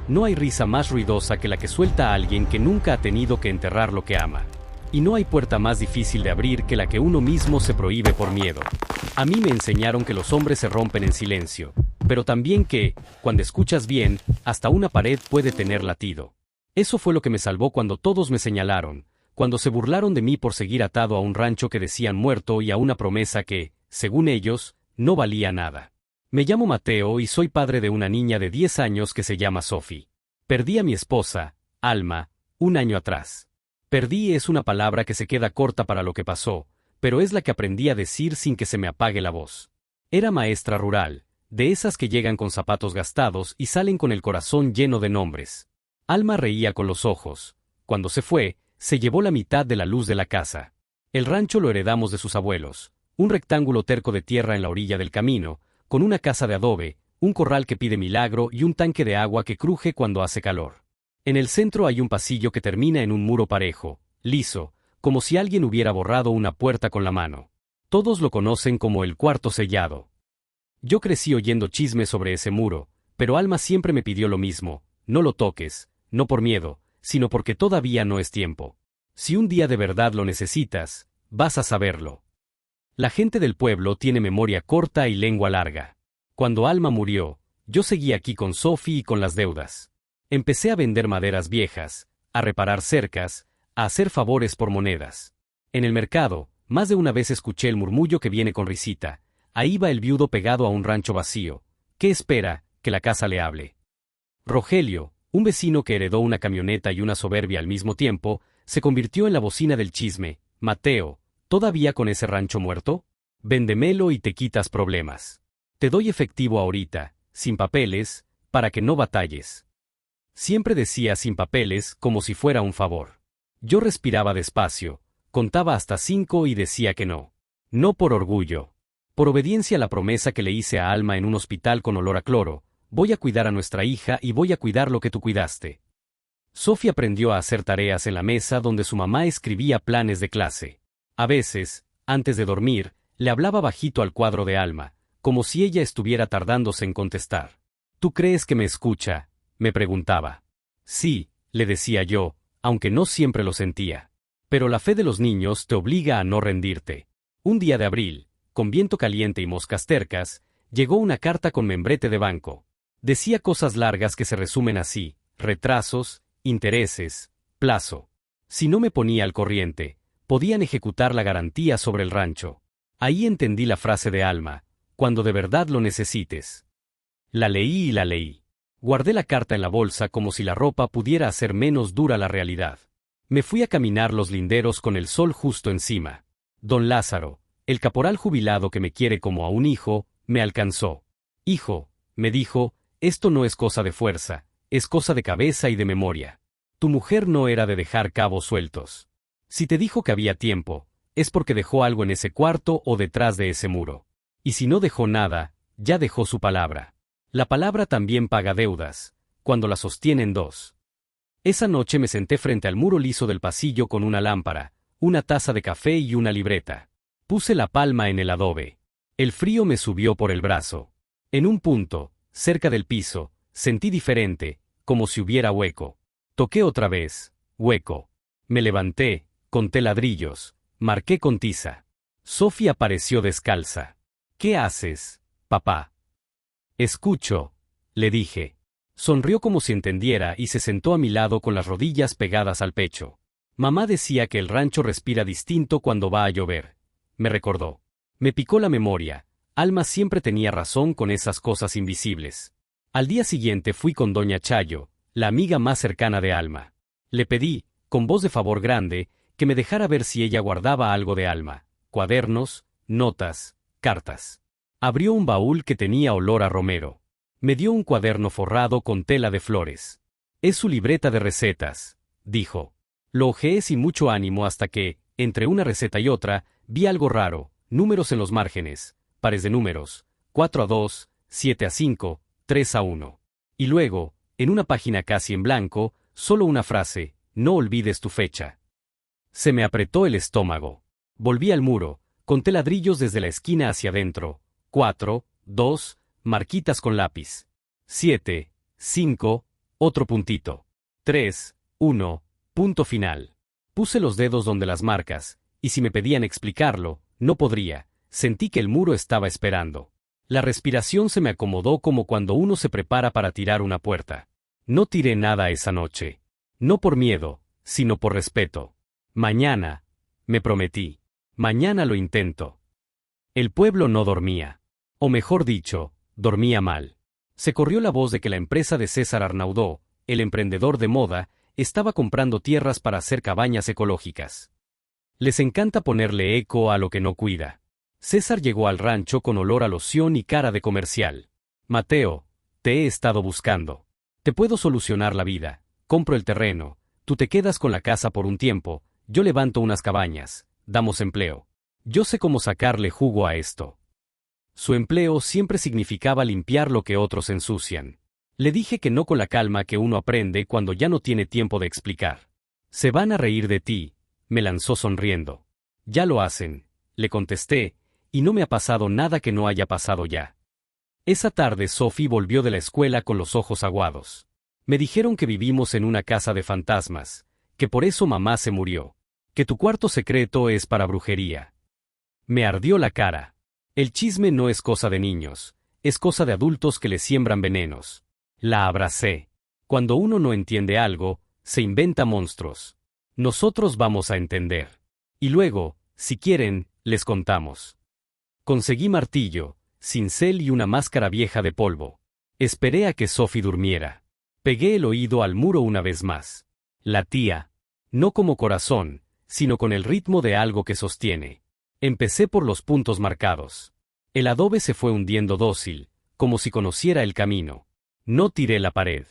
No hay risa más ruidosa que la que suelta a alguien que nunca ha tenido que enterrar lo que ama. Y no hay puerta más difícil de abrir que la que uno mismo se prohíbe por miedo. A mí me enseñaron que los hombres se rompen en silencio, pero también que, cuando escuchas bien, hasta una pared puede tener latido. Eso fue lo que me salvó cuando todos me señalaron, cuando se burlaron de mí por seguir atado a un rancho que decían muerto y a una promesa que, según ellos, no valía nada. Me llamo Mateo y soy padre de una niña de 10 años que se llama Sophie. Perdí a mi esposa, Alma, un año atrás. Perdí es una palabra que se queda corta para lo que pasó, pero es la que aprendí a decir sin que se me apague la voz. Era maestra rural, de esas que llegan con zapatos gastados y salen con el corazón lleno de nombres. Alma reía con los ojos. Cuando se fue, se llevó la mitad de la luz de la casa. El rancho lo heredamos de sus abuelos, un rectángulo terco de tierra en la orilla del camino, con una casa de adobe, un corral que pide milagro y un tanque de agua que cruje cuando hace calor. En el centro hay un pasillo que termina en un muro parejo, liso, como si alguien hubiera borrado una puerta con la mano. Todos lo conocen como el cuarto sellado. Yo crecí oyendo chismes sobre ese muro, pero Alma siempre me pidió lo mismo: no lo toques, no por miedo, sino porque todavía no es tiempo. Si un día de verdad lo necesitas, vas a saberlo. La gente del pueblo tiene memoria corta y lengua larga. Cuando Alma murió, yo seguí aquí con Sophie y con las deudas. Empecé a vender maderas viejas, a reparar cercas, a hacer favores por monedas. En el mercado, más de una vez escuché el murmullo que viene con risita: ahí va el viudo pegado a un rancho vacío. ¿Qué espera? Que la casa le hable. Rogelio, un vecino que heredó una camioneta y una soberbia al mismo tiempo, se convirtió en la bocina del chisme. Mateo, ¿todavía con ese rancho muerto? Véndemelo y te quitas problemas. Te doy efectivo ahorita, sin papeles, para que no batalles. Siempre decía sin papeles como si fuera un favor. Yo respiraba despacio, contaba hasta 5 y decía que no. No por orgullo. Por obediencia a la promesa que le hice a Alma en un hospital con olor a cloro: voy a cuidar a nuestra hija y voy a cuidar lo que tú cuidaste. Sophie aprendió a hacer tareas en la mesa donde su mamá escribía planes de clase. A veces, antes de dormir, le hablaba bajito al cuadro de Alma, como si ella estuviera tardándose en contestar. ¿Tú crees que me escucha?, me preguntaba. Sí, le decía yo, aunque no siempre lo sentía. Pero la fe de los niños te obliga a no rendirte. Un día de abril, con viento caliente y moscas tercas, llegó una carta con membrete de banco. Decía cosas largas que se resumen así: retrasos, intereses, plazo. Si no me ponía al corriente, podían ejecutar la garantía sobre el rancho. Ahí entendí la frase de Alma: cuando de verdad lo necesites. La leí y la leí. Guardé la carta en la bolsa como si la ropa pudiera hacer menos dura la realidad. Me fui a caminar los linderos con el sol justo encima. Don Lázaro, el caporal jubilado que me quiere como a un hijo, me alcanzó. Hijo, me dijo, esto no es cosa de fuerza, es cosa de cabeza y de memoria. Tu mujer no era de dejar cabos sueltos. Si te dijo que había tiempo, es porque dejó algo en ese cuarto o detrás de ese muro. Y si no dejó nada, ya dejó su palabra. La palabra también paga deudas, cuando la sostienen dos. Esa noche me senté frente al muro liso del pasillo con una lámpara, una taza de café y una libreta. Puse la palma en el adobe. El frío me subió por el brazo. En un punto, cerca del piso, sentí diferente, como si hubiera hueco. Toqué otra vez, hueco. Me levanté, conté ladrillos, marqué con tiza. Sophie apareció descalza. ¿Qué haces, papá? Escucho, le dije. Sonrió como si entendiera y se sentó a mi lado con las rodillas pegadas al pecho. Mamá decía que el rancho respira distinto cuando va a llover. Me recordó. Me picó la memoria. Alma siempre tenía razón con esas cosas invisibles. Al día siguiente fui con doña Chayo, la amiga más cercana de Alma. Le pedí, con voz de favor grande, que me dejara ver si ella guardaba algo de Alma: cuadernos, notas, cartas. Abrió un baúl que tenía olor a romero. Me dio un cuaderno forrado con tela de flores. Es su libreta de recetas, dijo. Lo hojeé sin mucho ánimo hasta que, entre una receta y otra, vi algo raro: números en los márgenes, pares de números, 4-2, 7-5, 3-1. Y luego, en una página casi en blanco, solo una frase: no olvides tu fecha. Se me apretó el estómago. Volví al muro, conté ladrillos desde la esquina hacia adentro: 4, 2, marquitas con lápiz. 7, 5, Otro puntito. 3, 1, punto final. Puse los dedos donde las marcas, y si me pedían explicarlo, no podría. Sentí que el muro estaba esperando. La respiración se me acomodó como cuando uno se prepara para tirar una puerta. No tiré nada esa noche. No por miedo, sino por respeto. Mañana, me prometí. Mañana lo intento. El pueblo no dormía. O mejor dicho, dormía mal. Se corrió la voz de que la empresa de César Arnaudó, el emprendedor de moda, estaba comprando tierras para hacer cabañas ecológicas. Les encanta ponerle eco a lo que no cuida. César llegó al rancho con olor a loción y cara de comercial. Mateo, te he estado buscando. Te puedo solucionar la vida. Compro el terreno, tú te quedas con la casa por un tiempo, yo levanto unas cabañas, damos empleo. Yo sé cómo sacarle jugo a esto. Su empleo siempre significaba limpiar lo que otros ensucian. Le dije que no con la calma que uno aprende cuando ya no tiene tiempo de explicar. Se van a reír de ti, me lanzó sonriendo. Ya lo hacen, le contesté, y no me ha pasado nada que no haya pasado ya. Esa tarde Sophie volvió de la escuela con los ojos aguados. Me dijeron que vivimos en una casa de fantasmas, que por eso mamá se murió, que tu cuarto secreto es para brujería. Me ardió la cara. El chisme no es cosa de niños, es cosa de adultos que le siembran venenos. La abracé. Cuando uno no entiende algo, se inventa monstruos. Nosotros vamos a entender. Y luego, si quieren, les contamos. Conseguí martillo, cincel y una máscara vieja de polvo. Esperé a que Sophie durmiera. Pegué el oído al muro una vez más. Latía. No como corazón, sino con el ritmo de algo que sostiene. Empecé por los puntos marcados. El adobe se fue hundiendo dócil, como si conociera el camino. No tiré la pared.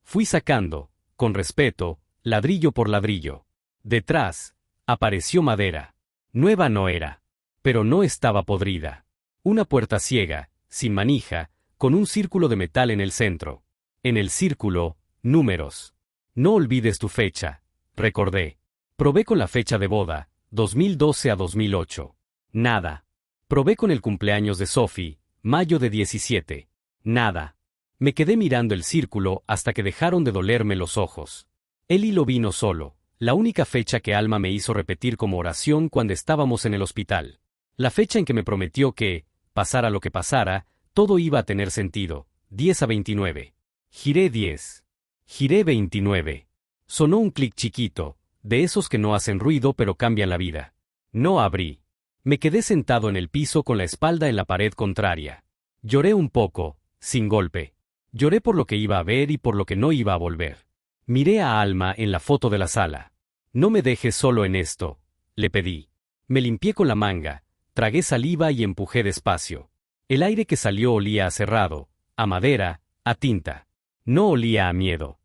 Fui sacando, con respeto, ladrillo por ladrillo. Detrás, apareció madera. Nueva no era, pero no estaba podrida. Una puerta ciega, sin manija, con un círculo de metal en el centro. En el círculo, números. No olvides tu fecha, recordé. Probé con la fecha de boda, 2012 a 2008. Nada. Probé con el cumpleaños de Sophie, mayo de 17. Nada. Me quedé mirando el círculo hasta que dejaron de dolerme los ojos. El hilo vino solo, la única fecha que Alma me hizo repetir como oración cuando estábamos en el hospital. La fecha en que me prometió que, pasara lo que pasara, todo iba a tener sentido, 10 a 29. Giré 10. Giré 29. Sonó un clic chiquito, de esos que no hacen ruido pero cambian la vida. No abrí. Me quedé sentado en el piso con la espalda en la pared contraria. Lloré un poco, sin golpe. Lloré por lo que iba a ver y por lo que no iba a volver. Miré a Alma en la foto de la sala. No me dejes solo en esto, le pedí. Me limpié con la manga, tragué saliva y empujé despacio. El aire que salió olía a cerrado, a madera, a tinta. No olía a miedo.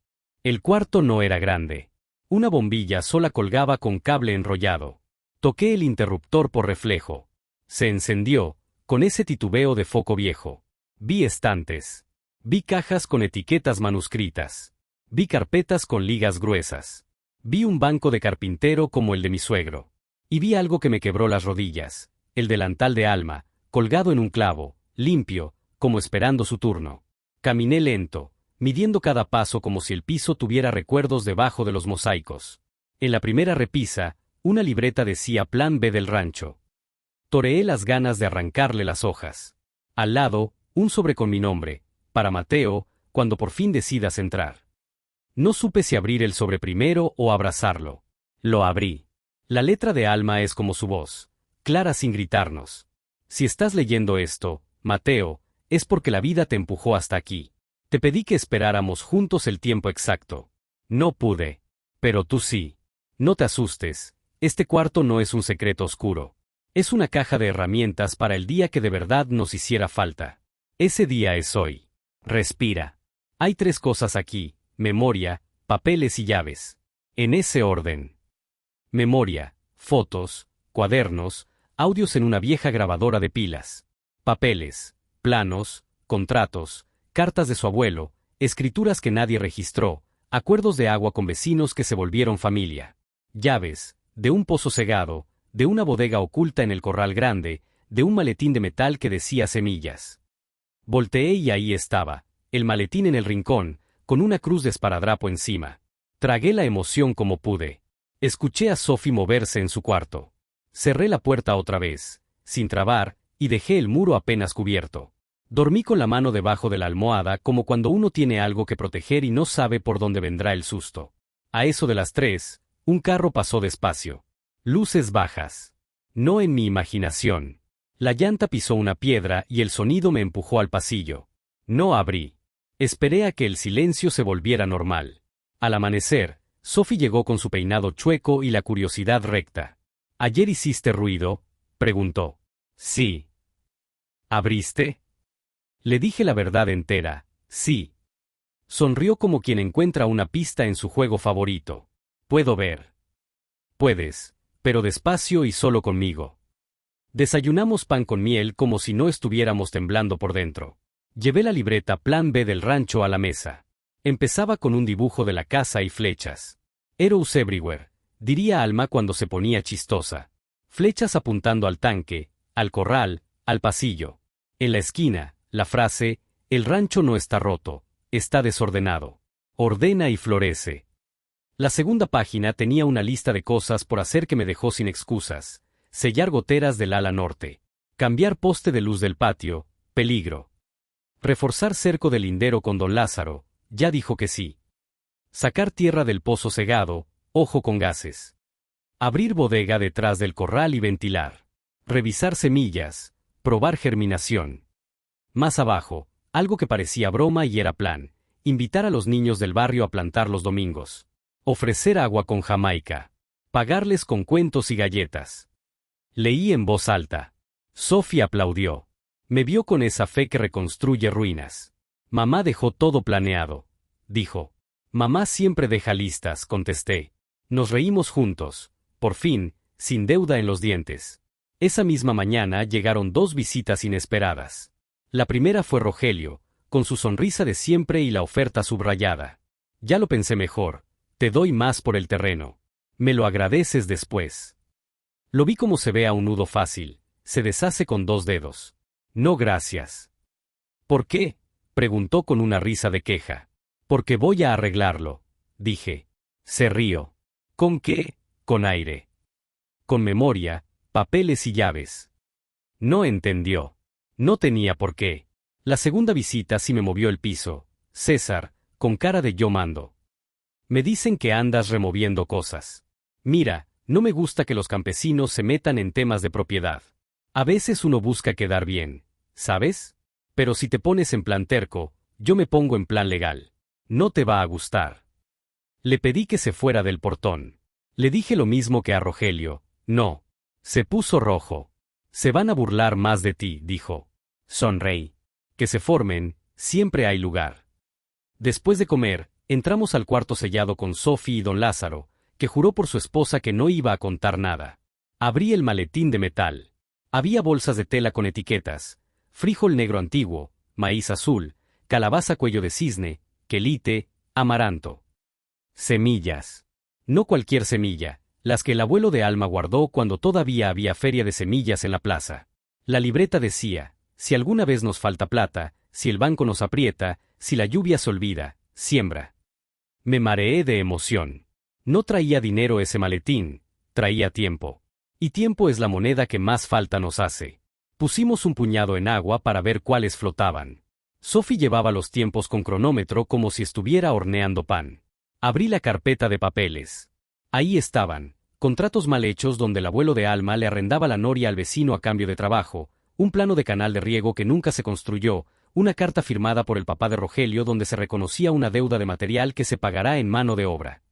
El cuarto no era grande. Una bombilla sola colgaba con cable enrollado. Toqué el interruptor por reflejo. Se encendió, con ese titubeo de foco viejo. Vi estantes. Vi cajas con etiquetas manuscritas. Vi carpetas con ligas gruesas. Vi un banco de carpintero como el de mi suegro. Y vi algo que me quebró las rodillas, el delantal de Alma, colgado en un clavo, limpio, como esperando su turno. Caminé lento, midiendo cada paso como si el piso tuviera recuerdos debajo de los mosaicos. En la primera repisa, una libreta decía Plan B del rancho. Toreé las ganas de arrancarle las hojas. Al lado, un sobre con mi nombre, para Mateo, cuando por fin decidas entrar. No supe si abrir el sobre primero o abrazarlo. Lo abrí. La letra de Alma es como su voz, clara sin gritarnos. Si estás leyendo esto, Mateo, es porque la vida te empujó hasta aquí. Te pedí que esperáramos juntos el tiempo exacto. No pude. Pero tú sí. No te asustes, este cuarto no es un secreto oscuro. Es una caja de herramientas para el día que de verdad nos hiciera falta. Ese día es hoy. Respira. Hay 3 cosas aquí: memoria, papeles y llaves. En ese orden. Memoria, fotos, cuadernos, audios en una vieja grabadora de pilas. Papeles, planos, contratos, cartas de su abuelo, escrituras que nadie registró, acuerdos de agua con vecinos que se volvieron familia. Llaves, de un pozo cegado, de una bodega oculta en el corral grande, de un maletín de metal que decía semillas. Volteé y ahí estaba, el maletín en el rincón, con una cruz de esparadrapo encima. Tragué la emoción como pude. Escuché a Sophie moverse en su cuarto. Cerré la puerta otra vez, sin trabar, y dejé el muro apenas cubierto. Dormí con la mano debajo de la almohada como cuando uno tiene algo que proteger y no sabe por dónde vendrá el susto. A eso de las 3, un carro pasó despacio. Luces bajas. No en mi imaginación. La llanta pisó una piedra y el sonido me empujó al pasillo. No abrí. Esperé a que el silencio se volviera normal. Al amanecer, Sophie llegó con su peinado chueco y la curiosidad recta. ¿Ayer hiciste ruido?, preguntó. Sí. ¿Abriste? Le dije la verdad entera, sí. Sonrió como quien encuentra una pista en su juego favorito. Puedo ver. Puedes, pero despacio y solo conmigo. Desayunamos pan con miel como si no estuviéramos temblando por dentro. Llevé la libreta Plan B del rancho a la mesa. Empezaba con un dibujo de la casa y flechas. Arrows everywhere, diría Alma cuando se ponía chistosa. Flechas apuntando al tanque, al corral, al pasillo. En la esquina, la frase, el rancho no está roto, está desordenado. Ordena y florece. La segunda página tenía una lista de cosas por hacer que me dejó sin excusas. Sellar goteras del ala norte. Cambiar poste de luz del patio, peligro. Reforzar cerco del lindero con don Lázaro, ya dijo que sí. Sacar tierra del pozo cegado, ojo con gases. Abrir bodega detrás del corral y ventilar. Revisar semillas, probar germinación. Más abajo, algo que parecía broma y era plan, invitar a los niños del barrio a plantar los domingos. Ofrecer agua con Jamaica. Pagarles con cuentos y galletas. Leí en voz alta. Sophie aplaudió. Me vio con esa fe que reconstruye ruinas. Mamá dejó todo planeado, dijo. Mamá siempre deja listas, contesté. Nos reímos juntos, por fin, sin deuda en los dientes. Esa misma mañana llegaron 2 visitas inesperadas. La primera fue Rogelio, con su sonrisa de siempre y la oferta subrayada. Ya lo pensé mejor, te doy más por el terreno. Me lo agradeces después. Lo vi como se ve a un nudo fácil, se deshace con 2 dedos. No gracias. ¿Por qué?, preguntó con una risa de queja. Porque voy a arreglarlo, dije. Se rió. ¿Con qué? Con aire. Con memoria, papeles y llaves. No entendió. No tenía por qué. La segunda visita sí me movió el piso. César, con cara de yo mando. Me dicen que andas removiendo cosas. Mira, no me gusta que los campesinos se metan en temas de propiedad. A veces uno busca quedar bien, ¿sabes? Pero si te pones en plan terco, yo me pongo en plan legal. No te va a gustar. Le pedí que se fuera del portón. Le dije lo mismo que a Rogelio. No. Se puso rojo. Se van a burlar más de ti, dijo. Sonreí. Que se formen, siempre hay lugar. Después de comer, entramos al cuarto sellado con Sophie y don Lázaro, que juró por su esposa que no iba a contar nada. Abrí el maletín de metal. Había bolsas de tela con etiquetas, frijol negro antiguo, maíz azul, calabaza cuello de cisne, quelite, amaranto. Semillas. No cualquier semilla, las que el abuelo de Alma guardó cuando todavía había feria de semillas en la plaza. La libreta decía, si alguna vez nos falta plata, si el banco nos aprieta, si la lluvia se olvida, siembra. Me mareé de emoción. No traía dinero ese maletín, traía tiempo. Y tiempo es la moneda que más falta nos hace. Pusimos un puñado en agua para ver cuáles flotaban. Sophie llevaba los tiempos con cronómetro como si estuviera horneando pan. Abrí la carpeta de papeles. Ahí estaban, contratos mal hechos donde el abuelo de Alma le arrendaba la noria al vecino a cambio de trabajo, un plano de canal de riego que nunca se construyó, una carta firmada por el papá de Rogelio donde se reconocía una deuda de material que se pagará en mano de obra.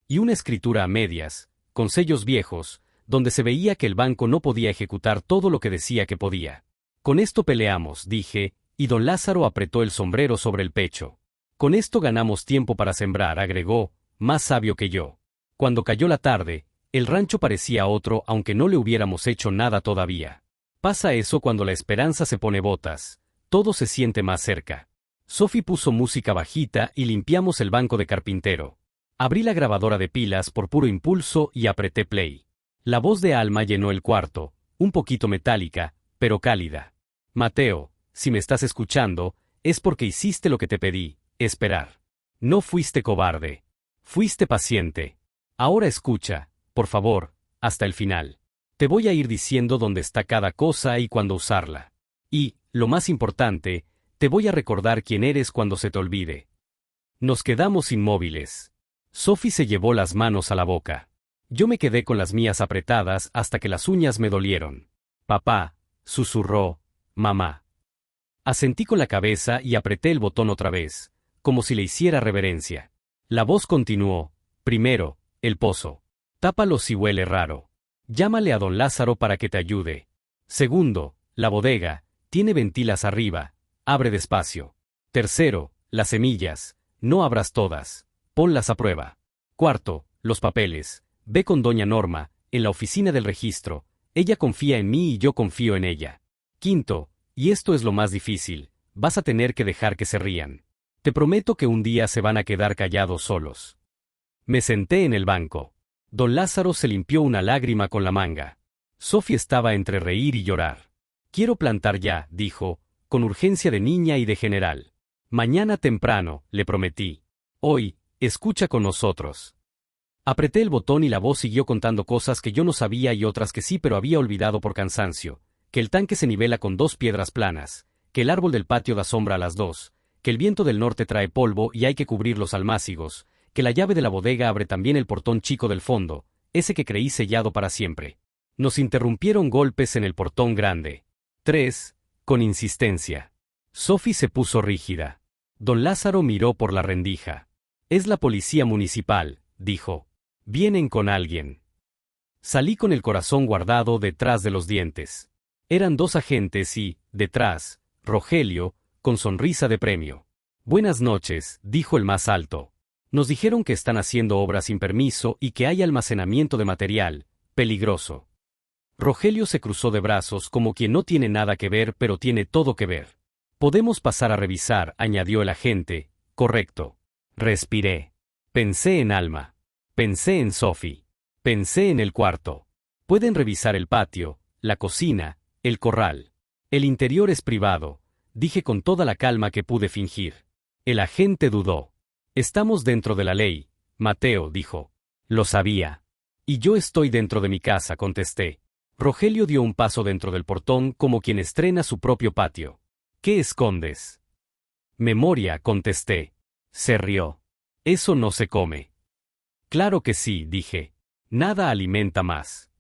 Y una escritura a medias, con sellos viejos, donde se veía que el banco no podía ejecutar todo lo que decía que podía. Con esto peleamos, dije, y don Lázaro apretó el sombrero sobre el pecho. Con esto ganamos tiempo para sembrar, agregó, más sabio que yo. Cuando cayó la tarde, el rancho parecía otro aunque no le hubiéramos hecho nada todavía. Pasa eso cuando la esperanza se pone botas, todo se siente más cerca. Sophie puso música bajita y limpiamos el banco de carpintero. Abrí la grabadora de pilas por puro impulso y apreté play. La voz de Alma llenó el cuarto, un poquito metálica, pero cálida. Mateo, si me estás escuchando, es porque hiciste lo que te pedí, esperar. No fuiste cobarde. Fuiste paciente. Ahora escucha, por favor, hasta el final. Te voy a ir diciendo dónde está cada cosa y cuándo usarla. Y, lo más importante, te voy a recordar quién eres cuando se te olvide. Nos quedamos inmóviles. Sophie se llevó las manos a la boca. Yo me quedé con las mías apretadas hasta que las uñas me dolieron. Papá, susurró, mamá. Asentí con la cabeza y apreté el botón otra vez, como si le hiciera reverencia. La voz continuó, primero, el pozo. Tápalo si huele raro. Llámale a don Lázaro para que te ayude. Segundo, la bodega, tiene ventilas arriba, abre despacio. Tercero, las semillas, no abras todas, ponlas a prueba. Cuarto, los papeles, ve con doña Norma, en la oficina del registro, ella confía en mí y yo confío en ella. Quinto, y esto es lo más difícil, vas a tener que dejar que se rían. Te prometo que un día se van a quedar callados solos. Me senté en el banco. Don Lázaro se limpió una lágrima con la manga. Sophie estaba entre reír y llorar. Quiero plantar ya, dijo, con urgencia de niña y de general. Mañana temprano, le prometí. Hoy, escucha con nosotros. Apreté el botón y la voz siguió contando cosas que yo no sabía y otras que sí pero había olvidado por cansancio, que el tanque se nivela con 2 piedras planas, que el árbol del patio da sombra a las 2, que el viento del norte trae polvo y hay que cubrir los almácigos, que la llave de la bodega abre también el portón chico del fondo, ese que creí sellado para siempre. Nos interrumpieron golpes en el portón grande. 3, con insistencia. Sophie se puso rígida. Don Lázaro miró por la rendija. Es la policía municipal, dijo. Vienen con alguien. Salí con el corazón guardado detrás de los dientes. Eran 2 agentes y, detrás, Rogelio, con sonrisa de premio. Buenas noches, dijo el más alto. Nos dijeron que están haciendo obras sin permiso y que hay almacenamiento de material, peligroso. Rogelio se cruzó de brazos como quien no tiene nada que ver pero tiene todo que ver. Podemos pasar a revisar, añadió el agente, correcto. Respiré. Pensé en Alma. Pensé en Sophie. Pensé en el cuarto. Pueden revisar el patio, la cocina, el corral. El interior es privado, dije con toda la calma que pude fingir. El agente dudó. Estamos dentro de la ley, Mateo dijo. Lo sabía. Y yo estoy dentro de mi casa, contesté. Rogelio dio un paso dentro del portón como quien estrena su propio patio. ¿Qué escondes? Memoria, contesté. Se rió. Eso no se come. Claro que sí, dije. Nada alimenta más.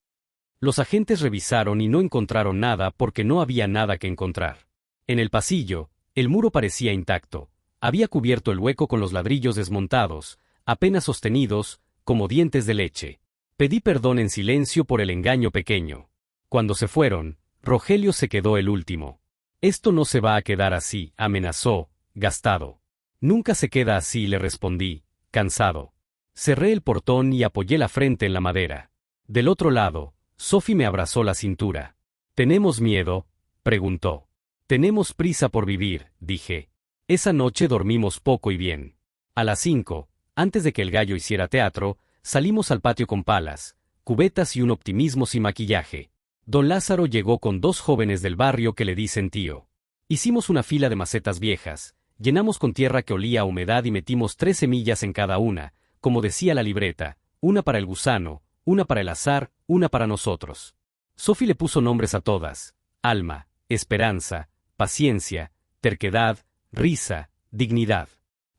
Los agentes revisaron y no encontraron nada porque no había nada que encontrar. En el pasillo, el muro parecía intacto. Había cubierto el hueco con los ladrillos desmontados, apenas sostenidos, como dientes de leche. Pedí perdón en silencio por el engaño pequeño. Cuando se fueron, Rogelio se quedó el último. Esto no se va a quedar así, amenazó, gastado. Nunca se queda así, le respondí, cansado. Cerré el portón y apoyé la frente en la madera. Del otro lado, Sophie me abrazó la cintura. ¿Tenemos miedo?, preguntó. Tenemos prisa por vivir, dije. Esa noche dormimos poco y bien. A las 5, antes de que el gallo hiciera teatro, salimos al patio con palas, cubetas y un optimismo sin maquillaje. Don Lázaro llegó con 2 jóvenes del barrio que le dicen tío. Hicimos una fila de macetas viejas, llenamos con tierra que olía a humedad y metimos 3 semillas en cada una, como decía la libreta, una para el gusano, una para el azar, una para nosotros. Sophie le puso nombres a todas: alma, esperanza, paciencia, terquedad, risa, dignidad.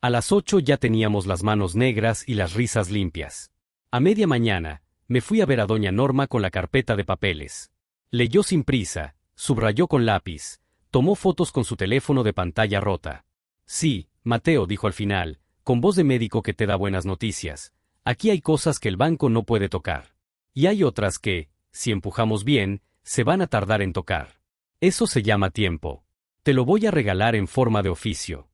A las 8 ya teníamos las manos negras y las risas limpias. A media mañana, me fui a ver a doña Norma con la carpeta de papeles. Leyó sin prisa, subrayó con lápiz, tomó fotos con su teléfono de pantalla rota. Sí, Mateo, dijo al final, con voz de médico que te da buenas noticias. Aquí hay cosas que el banco no puede tocar. Y hay otras que, si empujamos bien, se van a tardar en tocar. Eso se llama tiempo. Te lo voy a regalar en forma de oficio.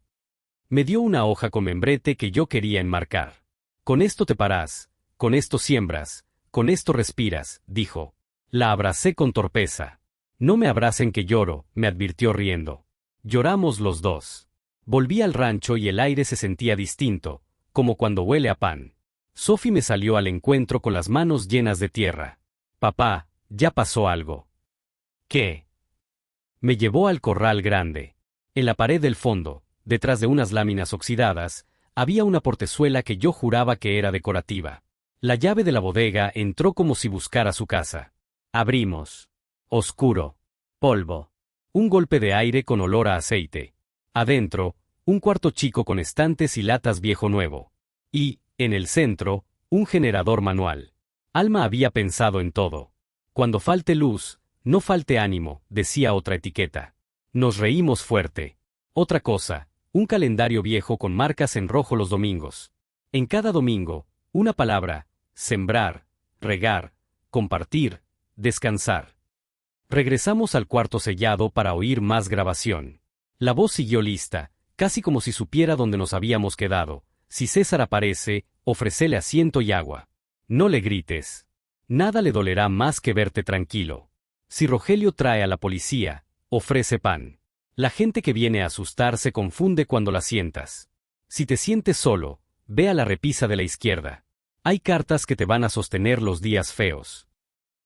Me dio una hoja con membrete que yo quería enmarcar. Con esto te paras, con esto siembras, con esto respiras, dijo. La abracé con torpeza. No me abracen que lloro, me advirtió riendo. Lloramos los dos. Volví al rancho y el aire se sentía distinto, como cuando huele a pan. Sophie me salió al encuentro con las manos llenas de tierra. Papá, ya pasó algo. ¿Qué? Me llevó al corral grande. En la pared del fondo, detrás de unas láminas oxidadas, había una portezuela que yo juraba que era decorativa. La llave de la bodega entró como si buscara su casa. Abrimos. Oscuro. Polvo. Un golpe de aire con olor a aceite. Adentro, un cuarto chico con estantes y latas viejo nuevo. Y, en el centro, un generador manual. Alma había pensado en todo. Cuando falte luz, no falte ánimo, decía otra etiqueta. Nos reímos fuerte. Otra cosa, un calendario viejo con marcas en rojo los domingos. En cada domingo, una palabra: sembrar, regar, compartir, descansar. Regresamos al cuarto sellado para oír más grabación. La voz siguió lista, casi como si supiera dónde nos habíamos quedado. Si César aparece, ofrécele asiento y agua. No le grites. Nada le dolerá más que verte tranquilo. Si Rogelio trae a la policía, ofrece pan. La gente que viene a asustar se confunde cuando la sientas. Si te sientes solo, ve a la repisa de la izquierda. Hay cartas que te van a sostener los días feos.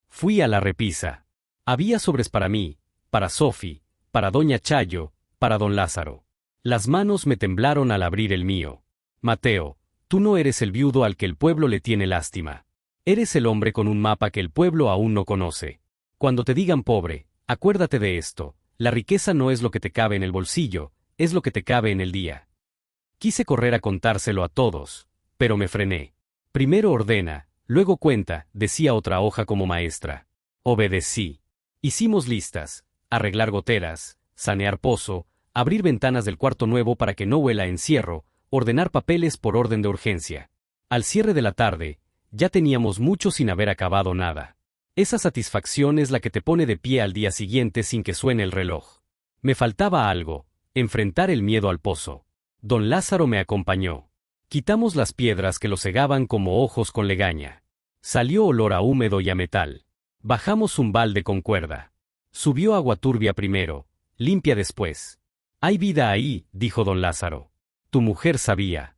Fui a la repisa. Había sobres para mí, para Sofi, para doña Chayo, para don Lázaro. Las manos me temblaron al abrir el mío. Mateo, tú no eres el viudo al que el pueblo le tiene lástima. Eres el hombre con un mapa que el pueblo aún no conoce. Cuando te digan pobre, acuérdate de esto: la riqueza no es lo que te cabe en el bolsillo, es lo que te cabe en el día. Quise correr a contárselo a todos, pero me frené. Primero ordena, luego cuenta, decía otra hoja como maestra. Obedecí. Hicimos listas: arreglar goteras, sanear pozo, abrir ventanas del cuarto nuevo para que no huela a encierro, ordenar papeles por orden de urgencia. Al cierre de la tarde, ya teníamos mucho sin haber acabado nada. Esa satisfacción es la que te pone de pie al día siguiente sin que suene el reloj. Me faltaba algo: enfrentar el miedo al pozo. Don Lázaro me acompañó. Quitamos las piedras que lo cegaban como ojos con legaña. Salió olor a húmedo y a metal. Bajamos un balde con cuerda. Subió agua turbia primero, limpia después. Hay vida ahí, dijo don Lázaro. Tu mujer sabía.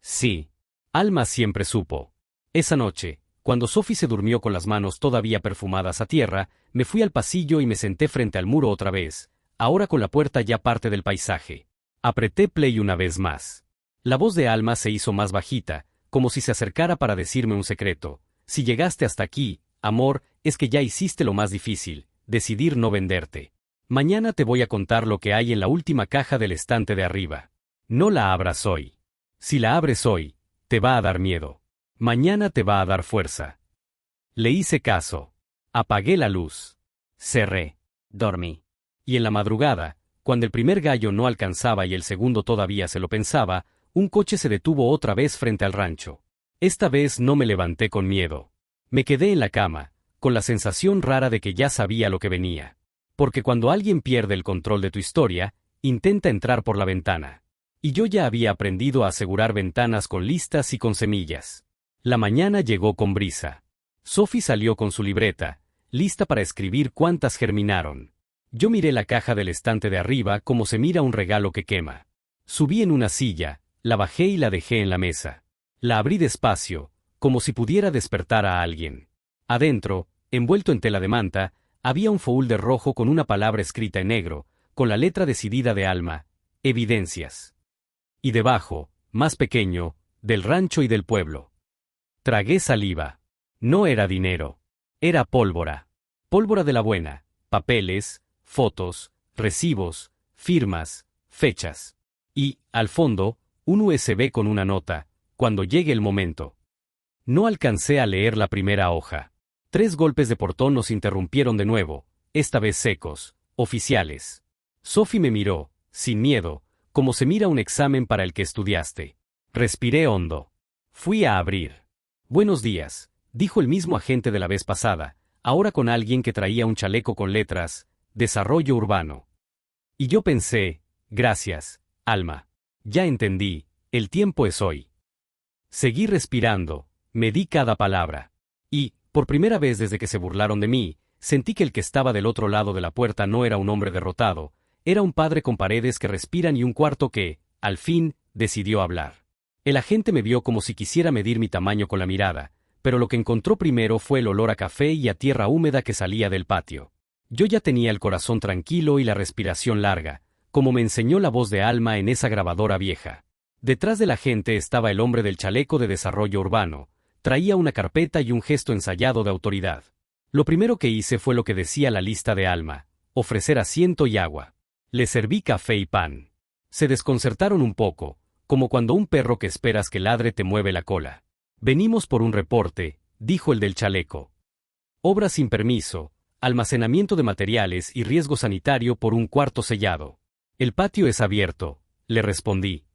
Sí. Alma siempre supo. Esa noche, cuando Sofi se durmió con las manos todavía perfumadas a tierra, me fui al pasillo y me senté frente al muro otra vez, ahora con la puerta ya parte del paisaje. Apreté play una vez más. La voz de Alma se hizo más bajita, como si se acercara para decirme un secreto. Si llegaste hasta aquí, amor, es que ya hiciste lo más difícil: decidir no venderte. Mañana te voy a contar lo que hay en la última caja del estante de arriba. No la abras hoy. Si la abres hoy, te va a dar miedo. Mañana te va a dar fuerza. Le hice caso. Apagué la luz. Cerré. Dormí. Y en la madrugada, cuando el primer gallo no alcanzaba y el segundo todavía se lo pensaba, un coche se detuvo otra vez frente al rancho. Esta vez no me levanté con miedo. Me quedé en la cama, con la sensación rara de que ya sabía lo que venía. Porque cuando alguien pierde el control de tu historia, intenta entrar por la ventana. Y yo ya había aprendido a asegurar ventanas con listas y con semillas. La mañana llegó con brisa. Sofi salió con su libreta, lista para escribir cuántas germinaron. Yo miré la caja del estante de arriba como se mira un regalo que quema. Subí en una silla, la bajé y la dejé en la mesa. La abrí despacio, como si pudiera despertar a alguien. Adentro, envuelto en tela de manta, había un folder rojo con una palabra escrita en negro, con la letra decidida de Alma: evidencias. Y debajo, más pequeño, del rancho y del pueblo. Tragué saliva. No era dinero. Era pólvora. Pólvora de la buena. Papeles, fotos, recibos, firmas, fechas. Y, al fondo, un USB con una nota: cuando llegue el momento. No alcancé a leer la primera hoja. 3 golpes de portón nos interrumpieron de nuevo, esta vez secos, oficiales. Sofi me miró, sin miedo, como se mira un examen para el que estudiaste. Respiré hondo. Fui a abrir. Buenos días, dijo el mismo agente de la vez pasada, ahora con alguien que traía un chaleco con letras: Desarrollo Urbano. Y yo pensé: gracias, Alma. Ya entendí, el tiempo es hoy. Seguí respirando, medí cada palabra. Y, por primera vez desde que se burlaron de mí, sentí que el que estaba del otro lado de la puerta no era un hombre derrotado, era un padre con paredes que respiran y un cuarto que, al fin, decidió hablar. El agente me vio como si quisiera medir mi tamaño con la mirada, pero lo que encontró primero fue el olor a café y a tierra húmeda que salía del patio. Yo ya tenía el corazón tranquilo y la respiración larga, como me enseñó la voz de Alma en esa grabadora vieja. Detrás de la gente estaba el hombre del chaleco de desarrollo urbano. Traía una carpeta y un gesto ensayado de autoridad. Lo primero que hice fue lo que decía la lista de Alma: ofrecer asiento y agua. Le serví café y pan. Se desconcertaron un poco, como cuando un perro que esperas que ladre te mueve la cola. Venimos por un reporte, dijo el del chaleco. Obra sin permiso, almacenamiento de materiales y riesgo sanitario por un cuarto sellado. El patio es abierto, le respondí.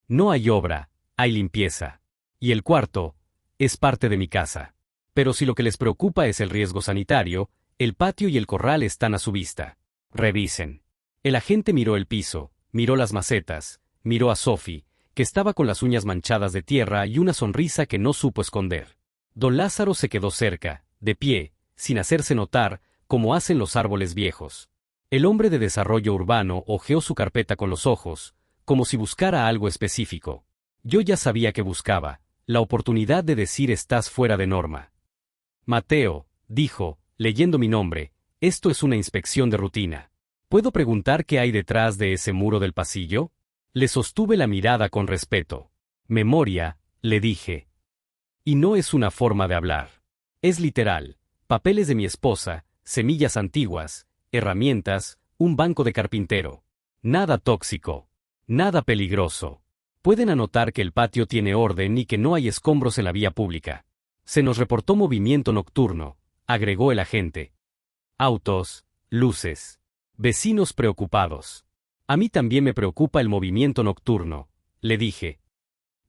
No hay obra, hay limpieza. Y el cuarto es parte de mi casa. Pero si lo que les preocupa es el riesgo sanitario, el patio y el corral están a su vista. Revisen. El agente miró el piso, miró las macetas, miró a Sophie, que estaba con las uñas manchadas de tierra y una sonrisa que no supo esconder. Don Lázaro se quedó cerca, de pie, sin hacerse notar, como hacen los árboles viejos. El hombre de desarrollo urbano hojeó su carpeta con los ojos, como si buscara algo específico. Yo ya sabía que buscaba, la oportunidad de decir estás fuera de norma. Mateo, dijo, leyendo mi nombre, esto es una inspección de rutina. ¿Puedo preguntar qué hay detrás de ese muro del pasillo? Le sostuve la mirada con respeto. Memoria, le dije. Y no es una forma de hablar. Es literal. Papeles de mi esposa, semillas antiguas, herramientas, un banco de carpintero. Nada tóxico. Nada peligroso. Pueden anotar que el patio tiene orden y que no hay escombros en la vía pública. Se nos reportó movimiento nocturno, agregó el agente. Autos, luces. Vecinos preocupados. A mí también me preocupa el movimiento nocturno, le dije.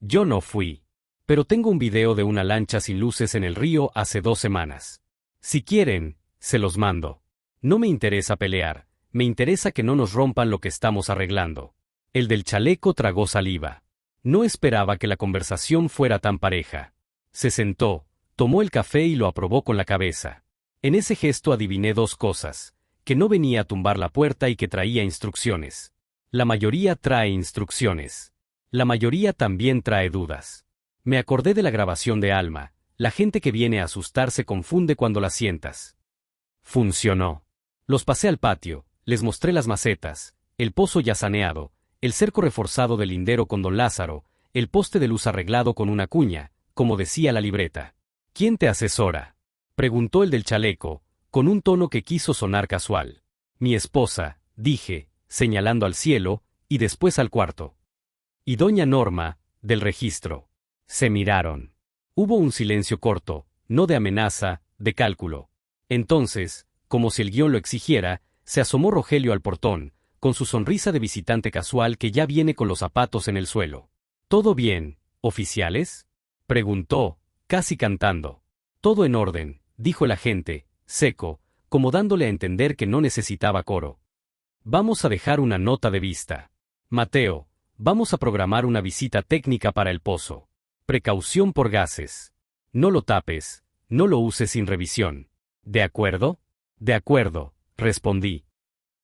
Yo no fui. Pero tengo un video de una lancha sin luces en el río hace 2 semanas. Si quieren, se los mando. No me interesa pelear, me interesa que no nos rompan lo que estamos arreglando. El del chaleco tragó saliva. No esperaba que la conversación fuera tan pareja. Se sentó, tomó el café y lo aprobó con la cabeza. En ese gesto adiviné 2 cosas: que no venía a tumbar la puerta y que traía instrucciones. La mayoría trae instrucciones. La mayoría también trae dudas. Me acordé de la grabación de Alma: la gente que viene a asustar se confunde cuando la sientas. Funcionó. Los pasé al patio, les mostré las macetas, el pozo ya saneado, el cerco reforzado del lindero con don Lázaro, el poste de luz arreglado con una cuña, como decía la libreta. ¿Quién te asesora?, preguntó el del chaleco, con un tono que quiso sonar casual. Mi esposa, dije, señalando al cielo, y después al cuarto. Y doña Norma, del registro. Se miraron. Hubo un silencio corto, no de amenaza, de cálculo. Entonces, como si el guión lo exigiera, se asomó Rogelio al portón, con su sonrisa de visitante casual que ya viene con los zapatos en el suelo. ¿Todo bien, oficiales?, preguntó, casi cantando. Todo en orden, dijo el agente, seco, como dándole a entender que no necesitaba coro. Vamos a dejar una nota de vista. Mateo, vamos a programar una visita técnica para el pozo. Precaución por gases. No lo tapes, no lo uses sin revisión. ¿De acuerdo? De acuerdo, respondí.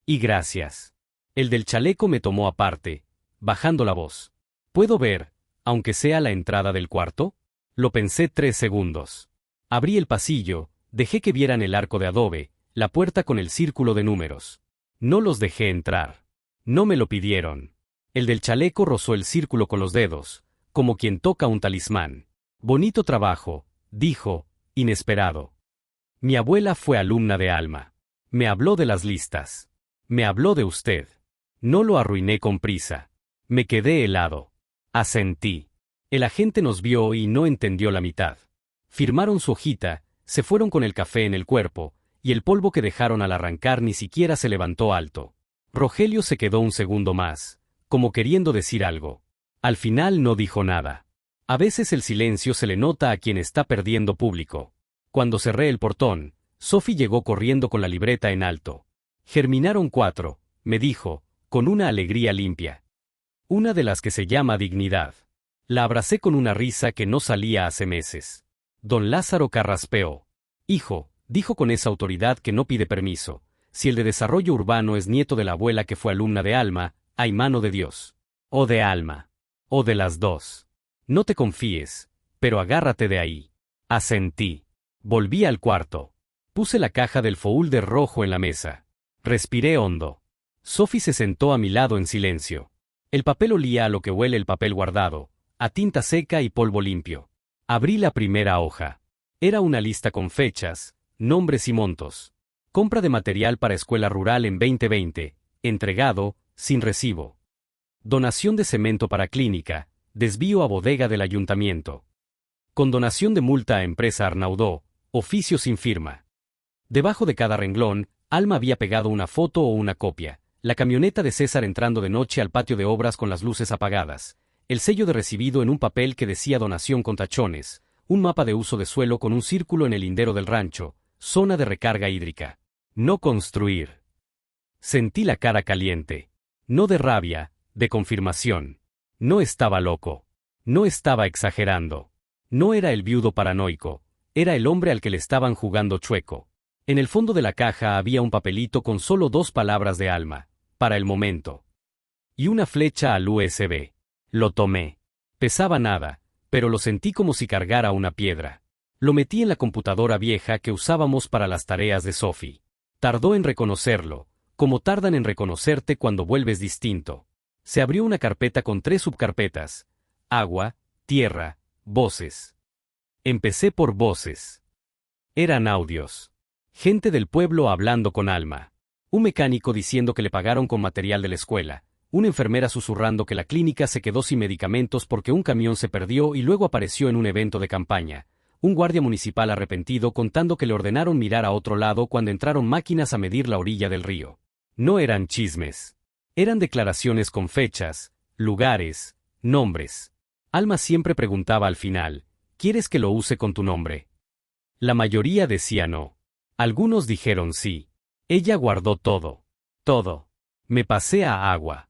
Y gracias. El del chaleco me tomó aparte, bajando la voz. ¿Puedo ver, aunque sea la entrada del cuarto? Lo pensé 3 segundos. Abrí el pasillo, dejé que vieran el arco de adobe, la puerta con el círculo de números. No los dejé entrar. No me lo pidieron. El del chaleco rozó el círculo con los dedos, como quien toca un talismán. Bonito trabajo, dijo, inesperado. Mi abuela fue alumna de Alma. Me habló de las listas. Me habló de usted. No lo arruiné con prisa. Me quedé helado. Asentí. El agente nos vio y no entendió la mitad. Firmaron su hojita, se fueron con el café en el cuerpo, y el polvo que dejaron al arrancar ni siquiera se levantó alto. Rogelio se quedó un segundo más, como queriendo decir algo. Al final no dijo nada. A veces el silencio se le nota a quien está perdiendo público. Cuando cerré el portón, Sophie llegó corriendo con la libreta en alto. Germinaron 4, me dijo, con una alegría limpia. Una de las que se llama dignidad. La abracé con una risa que no salía hace meses. Don Lázaro carraspeó. Hijo, dijo con esa autoridad que no pide permiso, si el de desarrollo urbano es nieto de la abuela que fue alumna de Alma, hay mano de Dios. O de Alma. O de las 2. No te confíes, pero agárrate de ahí. Asentí. Volví al cuarto. Puse la caja del folder rojo en la mesa. Respiré hondo. Sophie se sentó a mi lado en silencio. El papel olía a lo que huele el papel guardado, a tinta seca y polvo limpio. Abrí la primera hoja. Era una lista con fechas, nombres y montos. Compra de material para escuela rural en 2020, entregado, sin recibo. Donación de cemento para clínica, desvío a bodega del ayuntamiento. Condonación de multa a empresa Arnaudó, oficio sin firma. Debajo de cada renglón, Alma había pegado una foto o una copia. La camioneta de César entrando de noche al patio de obras con las luces apagadas. El sello de recibido en un papel que decía donación con tachones. Un mapa de uso de suelo con un círculo en el lindero del rancho. Zona de recarga hídrica. No construir. Sentí la cara caliente. No de rabia, de confirmación. No estaba loco. No estaba exagerando. No era el viudo paranoico. Era el hombre al que le estaban jugando chueco. En el fondo de la caja había un papelito con solo 2 palabras de Alma. Para el momento. Y una flecha al USB. Lo tomé. Pesaba nada, pero lo sentí como si cargara una piedra. Lo metí en la computadora vieja que usábamos para las tareas de Sophie. Tardó en reconocerlo, como tardan en reconocerte cuando vuelves distinto. Se abrió una carpeta con 3 subcarpetas. Agua, tierra, voces. Empecé por voces. Eran audios. Gente del pueblo hablando con Alma. Un mecánico diciendo que le pagaron con material de la escuela. Una enfermera susurrando que la clínica se quedó sin medicamentos porque un camión se perdió y luego apareció en un evento de campaña. Un guardia municipal arrepentido contando que le ordenaron mirar a otro lado cuando entraron máquinas a medir la orilla del río. No eran chismes. Eran declaraciones con fechas, lugares, nombres. Alma siempre preguntaba al final, ¿quieres que lo use con tu nombre? La mayoría decía no. Algunos dijeron sí. Ella guardó todo. Todo. Me pasé a agua.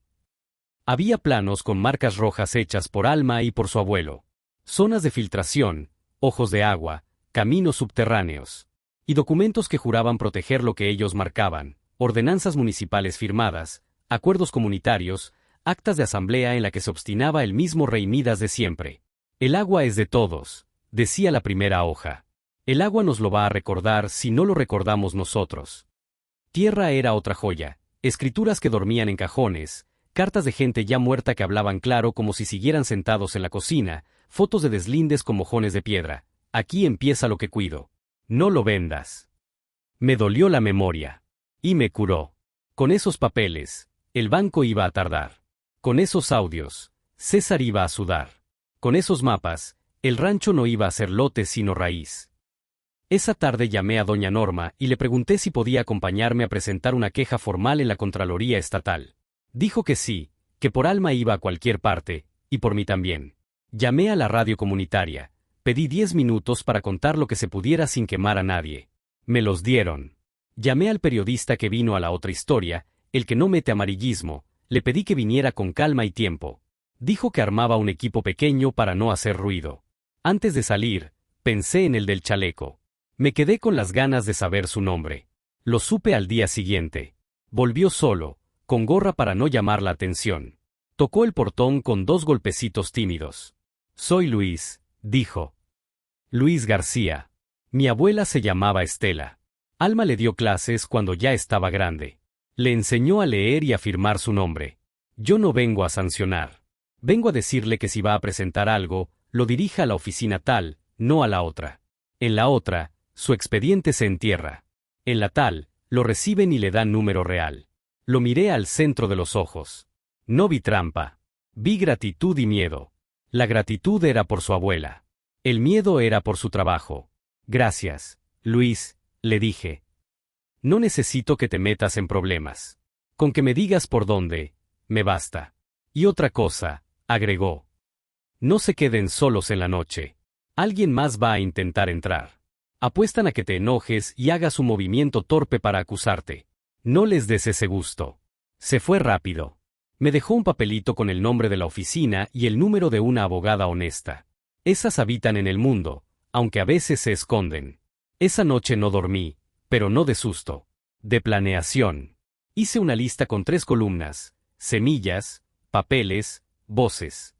Había planos con marcas rojas hechas por Alma y por su abuelo. Zonas de filtración, ojos de agua, caminos subterráneos. Y documentos que juraban proteger lo que ellos marcaban, ordenanzas municipales firmadas, acuerdos comunitarios, actas de asamblea en la que se obstinaba el mismo rey Midas de siempre. El agua es de todos, decía la primera hoja. El agua nos lo va a recordar si no lo recordamos nosotros. Tierra era otra joya, escrituras que dormían en cajones, cartas de gente ya muerta que hablaban claro como si siguieran sentados en la cocina, fotos de deslindes con mojones de piedra. Aquí empieza lo que cuido. No lo vendas. Me dolió la memoria. Y me curó. Con esos papeles, el banco iba a tardar. Con esos audios, César iba a sudar. Con esos mapas, el rancho no iba a ser lote sino raíz. Esa tarde llamé a doña Norma y le pregunté si podía acompañarme a presentar una queja formal en la Contraloría Estatal. Dijo que sí, que por Alma iba a cualquier parte, y por mí también. Llamé a la radio comunitaria, pedí 10 minutos para contar lo que se pudiera sin quemar a nadie. Me los dieron. Llamé al periodista que vino a la otra historia, el que no mete amarillismo, le pedí que viniera con calma y tiempo. Dijo que armaba un equipo pequeño para no hacer ruido. Antes de salir, pensé en el del chaleco. Me quedé con las ganas de saber su nombre. Lo supe al día siguiente. Volvió solo, con gorra para no llamar la atención. Tocó el portón con 2 golpecitos tímidos. Soy Luis, dijo. Luis García. Mi abuela se llamaba Estela. Alma le dio clases cuando ya estaba grande. Le enseñó a leer y a firmar su nombre. Yo no vengo a sancionar. Vengo a decirle que si va a presentar algo, lo dirija a la oficina tal, no a la otra. En la otra, su expediente se entierra. En la tal, lo reciben y le dan número real. Lo miré al centro de los ojos. No vi trampa. Vi gratitud y miedo. La gratitud era por su abuela. El miedo era por su trabajo. Gracias, Luis, le dije. No necesito que te metas en problemas. Con que me digas por dónde, me basta. Y otra cosa, agregó. No se queden solos en la noche. Alguien más va a intentar entrar. Apuestan a que te enojes y hagas un movimiento torpe para acusarte. No les des ese gusto. Se fue rápido. Me dejó un papelito con el nombre de la oficina y el número de una abogada honesta. Esas habitan en el mundo, aunque a veces se esconden. Esa noche no dormí, pero no de susto. De planeación. Hice una lista con 3 columnas, semillas, papeles, voces.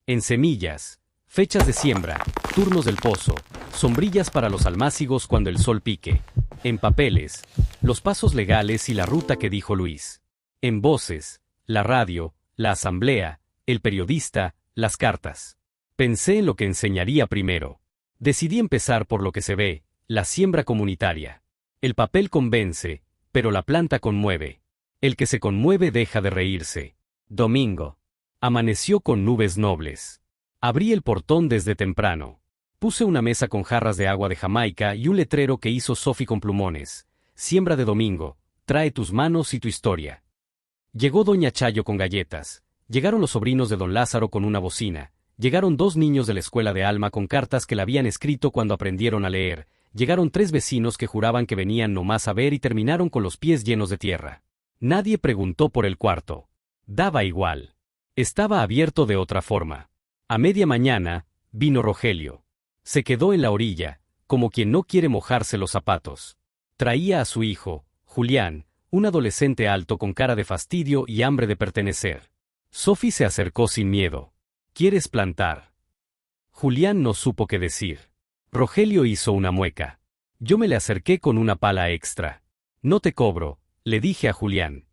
En semillas, fechas de siembra, turnos del pozo, sombrillas para los almácigos cuando el sol pique. En papeles, los pasos legales y la ruta que dijo Luis. En voces, la radio, la asamblea, el periodista, las cartas. Pensé en lo que enseñaría primero. Decidí empezar por lo que se ve, la siembra comunitaria. El papel convence, pero la planta conmueve. El que se conmueve deja de reírse. Domingo. Amaneció con nubes nobles. Abrí el portón desde temprano. Puse una mesa con jarras de agua de Jamaica y un letrero que hizo Sophie con plumones. Siembra de domingo, trae tus manos y tu historia. Llegó doña Chayo con galletas. Llegaron los sobrinos de don Lázaro con una bocina. Llegaron 2 niños de la escuela de Alma con cartas que le habían escrito cuando aprendieron a leer. Llegaron 3 vecinos que juraban que venían nomás a ver y terminaron con los pies llenos de tierra. Nadie preguntó por el cuarto. Daba igual. Estaba abierto de otra forma. A media mañana, vino Rogelio. Se quedó en la orilla, como quien no quiere mojarse los zapatos. Traía a su hijo, Julián, un adolescente alto con cara de fastidio y hambre de pertenecer. Sophie se acercó sin miedo. ¿Quieres plantar? Julián no supo qué decir. Rogelio hizo una mueca. Yo me le acerqué con una pala extra. No te cobro, le dije a Julián.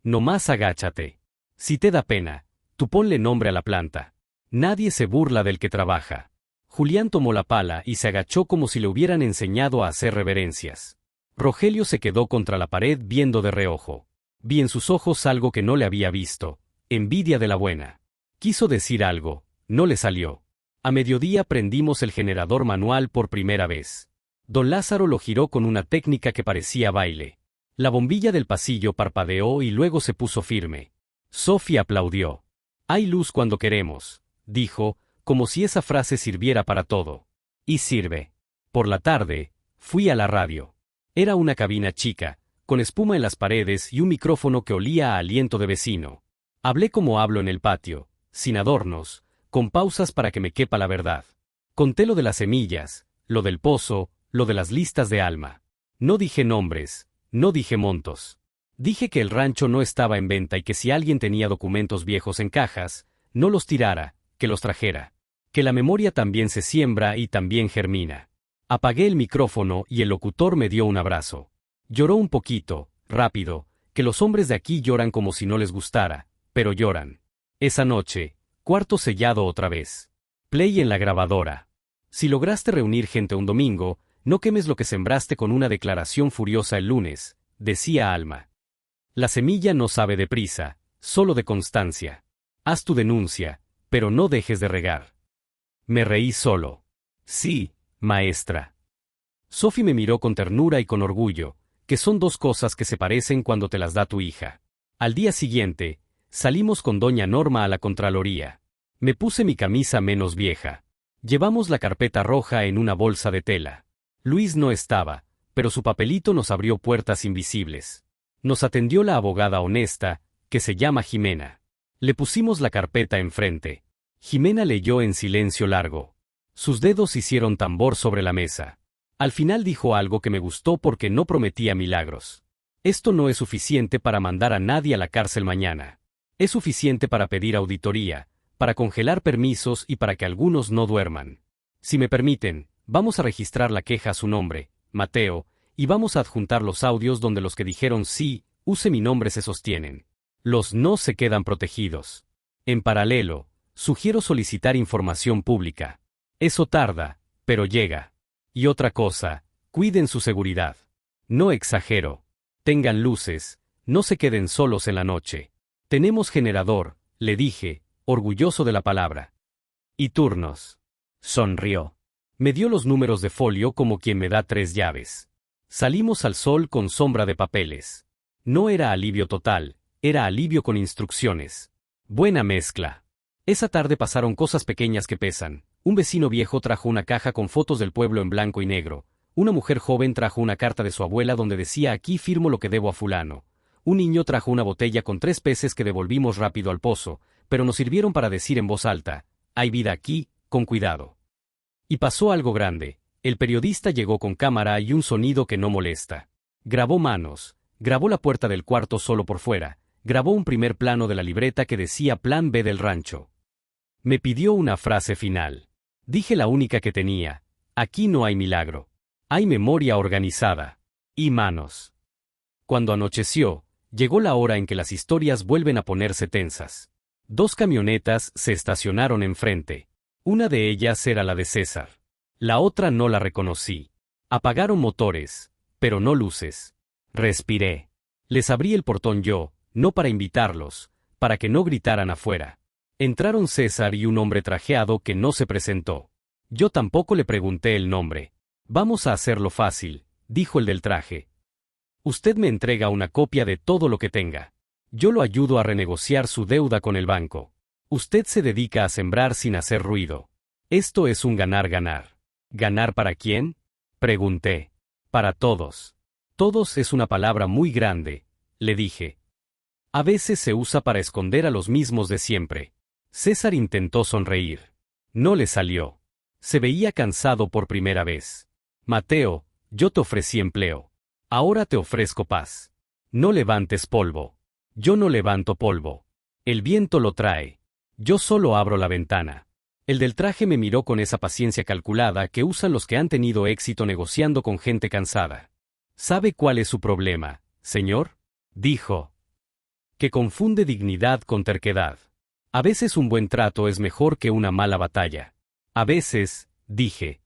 Nomás agáchate. Si te da pena, tú ponle nombre a la planta. Nadie se burla del que trabaja. Julián tomó la pala y se agachó como si le hubieran enseñado a hacer reverencias. Rogelio se quedó contra la pared viendo de reojo. Vi en sus ojos algo que no le había visto, envidia de la buena. Quiso decir algo, no le salió. A mediodía prendimos el generador manual por primera vez. Don Lázaro lo giró con una técnica que parecía baile. La bombilla del pasillo parpadeó y luego se puso firme. Sophie aplaudió. Hay luz cuando queremos, dijo, como si esa frase sirviera para todo. Y sirve. Por la tarde, fui a la radio. Era una cabina chica, con espuma en las paredes y un micrófono que olía a aliento de vecino. Hablé como hablo en el patio, sin adornos, con pausas para que me quepa la verdad. Conté lo de las semillas, lo del pozo, lo de las listas de Alma. No dije nombres, no dije montos. Dije que el rancho no estaba en venta y que si alguien tenía documentos viejos en cajas, no los tirara, que los trajera. Que la memoria también se siembra y también germina. Apagué el micrófono y el locutor me dio un abrazo. Lloró un poquito, rápido, que los hombres de aquí lloran como si no les gustara, pero lloran. Esa noche, cuarto sellado otra vez. Play en la grabadora. Si lograste reunir gente un domingo, no quemes lo que sembraste con una declaración furiosa el lunes, decía Alma. La semilla no sabe de prisa, solo de constancia. Haz tu denuncia, pero no dejes de regar. Me reí solo. Sí, maestra. Sophie me miró con ternura y con orgullo, que son 2 cosas que se parecen cuando te las da tu hija. Al día siguiente, salimos con doña Norma a la Contraloría. Me puse mi camisa menos vieja. Llevamos la carpeta roja en una bolsa de tela. Luis no estaba, pero su papelito nos abrió puertas invisibles. Nos atendió la abogada honesta, que se llama Jimena. Le pusimos la carpeta enfrente. Jimena leyó en silencio largo. Sus dedos hicieron tambor sobre la mesa. Al final dijo algo que me gustó porque no prometía milagros. Esto no es suficiente para mandar a nadie a la cárcel mañana. Es suficiente para pedir auditoría, para congelar permisos y para que algunos no duerman. Si me permiten, vamos a registrar la queja a su nombre, Mateo, y vamos a adjuntar los audios donde los que dijeron sí, use mi nombre se sostienen. Los no se quedan protegidos. En paralelo, sugiero solicitar información pública. Eso tarda, pero llega. Y otra cosa, cuiden su seguridad. No exagero. Tengan luces, no se queden solos en la noche. Tenemos generador, le dije, orgulloso de la palabra. Y turnos. Sonrió. Me dio los números de folio como quien me da 3 llaves. Salimos al sol con sombra de papeles. No era alivio total, era alivio con instrucciones. Buena mezcla. Esa tarde pasaron cosas pequeñas que pesan. Un vecino viejo trajo una caja con fotos del pueblo en blanco y negro. Una mujer joven trajo una carta de su abuela donde decía aquí firmo lo que debo a fulano. Un niño trajo una botella con 3 peces que devolvimos rápido al pozo, pero nos sirvieron para decir en voz alta, hay vida aquí, con cuidado. Y pasó algo grande. El periodista llegó con cámara y un sonido que no molesta. Grabó manos, grabó la puerta del cuarto solo por fuera, grabó un primer plano de la libreta que decía Plan B del rancho. Me pidió una frase final. Dije la única que tenía, aquí no hay milagro. Hay memoria organizada. Y manos. Cuando anocheció, llegó la hora en que las historias vuelven a ponerse tensas. 2 camionetas se estacionaron enfrente. Una de ellas era la de César. La otra no la reconocí. Apagaron motores, pero no luces. Respiré. Les abrí el portón yo, no para invitarlos, para que no gritaran afuera. Entraron César y un hombre trajeado que no se presentó. Yo tampoco le pregunté el nombre. Vamos a hacerlo fácil, dijo el del traje. Usted me entrega una copia de todo lo que tenga. Yo lo ayudo a renegociar su deuda con el banco. Usted se dedica a sembrar sin hacer ruido. Esto es un ganar-ganar. ¿Ganar para quién? Pregunté. Para todos. Todos es una palabra muy grande, le dije. A veces se usa para esconder a los mismos de siempre. César intentó sonreír. No le salió. Se veía cansado por primera vez. Mateo, yo te ofrecí empleo. Ahora te ofrezco paz. No levantes polvo. Yo no levanto polvo. El viento lo trae. Yo solo abro la ventana. El del traje me miró con esa paciencia calculada que usan los que han tenido éxito negociando con gente cansada. ¿Sabe cuál es su problema, señor? Dijo. Que confunde dignidad con terquedad. A veces un buen trato es mejor que una mala batalla. A veces, dije.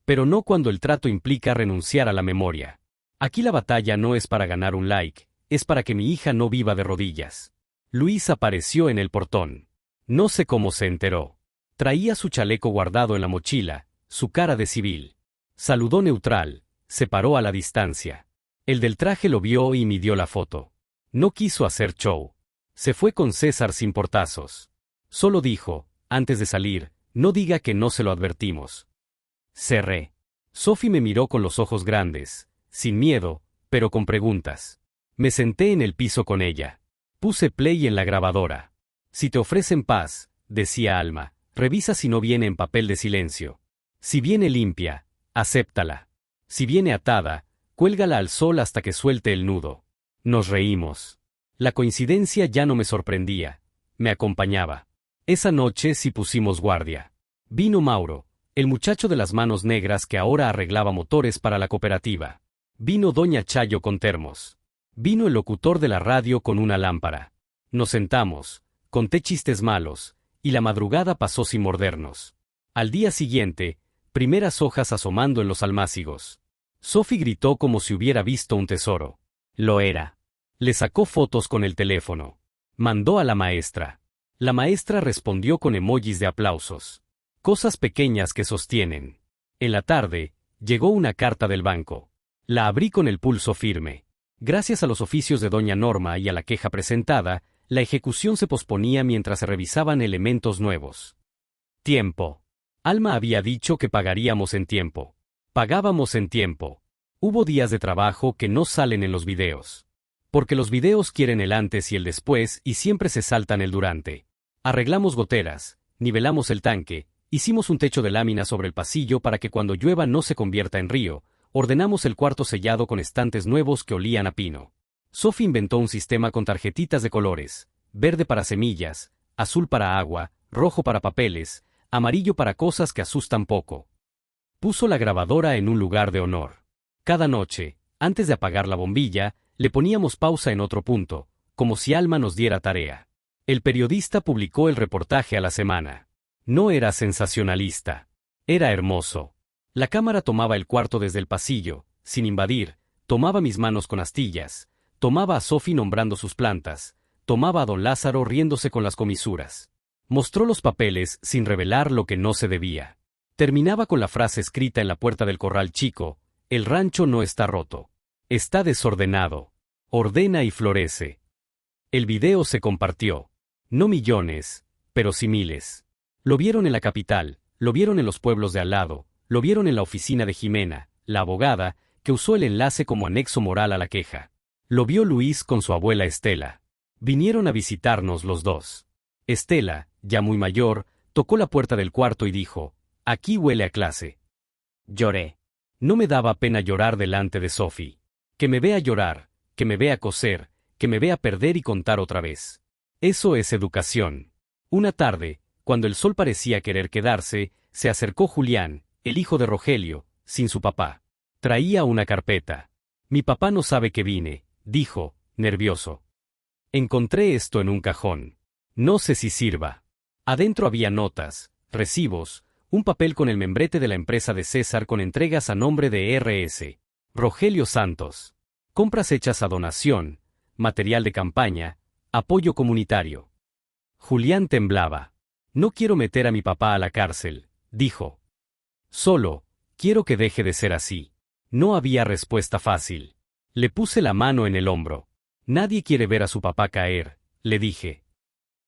Pero no cuando el trato implica renunciar a la memoria. Aquí la batalla no es para ganar un like, es para que mi hija no viva de rodillas. Luis apareció en el portón. No sé cómo se enteró. Traía su chaleco guardado en la mochila, su cara de civil. Saludó neutral, se paró a la distancia. El del traje lo vio y midió la foto. No quiso hacer show. Se fue con César sin portazos. Solo dijo, antes de salir, no diga que no se lo advertimos. Cerré. Sophie me miró con los ojos grandes, sin miedo, pero con preguntas. Me senté en el piso con ella. Puse play en la grabadora. Si te ofrecen paz, decía Alma, revisa si no viene en papel de silencio. Si viene limpia, acéptala. Si viene atada, cuélgala al sol hasta que suelte el nudo. Nos reímos. La coincidencia ya no me sorprendía. Me acompañaba. Esa noche sí pusimos guardia. Vino Mauro, el muchacho de las manos negras que ahora arreglaba motores para la cooperativa. Vino doña Chayo con termos. Vino el locutor de la radio con una lámpara. Nos sentamos, conté chistes malos, y la madrugada pasó sin mordernos. Al día siguiente, primeras hojas asomando en los almácigos. Sophie gritó como si hubiera visto un tesoro. Lo era. Le sacó fotos con el teléfono. Mandó a la maestra. La maestra respondió con emojis de aplausos. Cosas pequeñas que sostienen. En la tarde, llegó una carta del banco. La abrí con el pulso firme. Gracias a los oficios de doña Norma y a la queja presentada, la ejecución se posponía mientras se revisaban elementos nuevos. Tiempo. Alma había dicho que pagaríamos en tiempo. Pagábamos en tiempo. Hubo días de trabajo que no salen en los videos. Porque los videos quieren el antes y el después y siempre se saltan el durante. Arreglamos goteras, nivelamos el tanque, hicimos un techo de lámina sobre el pasillo para que cuando llueva no se convierta en río, ordenamos el cuarto sellado con estantes nuevos que olían a pino. Sophie inventó un sistema con tarjetitas de colores, verde para semillas, azul para agua, rojo para papeles, amarillo para cosas que asustan poco. Puso la grabadora en un lugar de honor. Cada noche, antes de apagar la bombilla, le poníamos pausa en otro punto, como si Alma nos diera tarea. El periodista publicó el reportaje a la semana. No era sensacionalista. Era hermoso. La cámara tomaba el cuarto desde el pasillo, sin invadir, tomaba mis manos con astillas, tomaba a Sophie nombrando sus plantas, tomaba a don Lázaro riéndose con las comisuras. Mostró los papeles sin revelar lo que no se debía. Terminaba con la frase escrita en la puerta del corral chico: el rancho no está roto. Está desordenado. Ordena y florece. El video se compartió. No millones, pero sí miles. Lo vieron en la capital, lo vieron en los pueblos de al lado, lo vieron en la oficina de Jimena, la abogada, que usó el enlace como anexo moral a la queja. Lo vio Luis con su abuela Estela. Vinieron a visitarnos los dos. Estela, ya muy mayor, tocó la puerta del cuarto y dijo: aquí huele a clase. Lloré. No me daba pena llorar delante de Sophie. Que me vea llorar, que me vea coser, que me vea perder y contar otra vez. Eso es educación. Una tarde, cuando el sol parecía querer quedarse, se acercó Julián, el hijo de Rogelio, sin su papá. Traía una carpeta. Mi papá no sabe que vine, dijo, nervioso. Encontré esto en un cajón. No sé si sirva. Adentro había notas, recibos, un papel con el membrete de la empresa de César con entregas a nombre de R.S. Rogelio Santos. Compras hechas a donación, material de campaña, apoyo comunitario. Julián temblaba. No quiero meter a mi papá a la cárcel, dijo. Solo, quiero que deje de ser así. No había respuesta fácil. Le puse la mano en el hombro. Nadie quiere ver a su papá caer, le dije.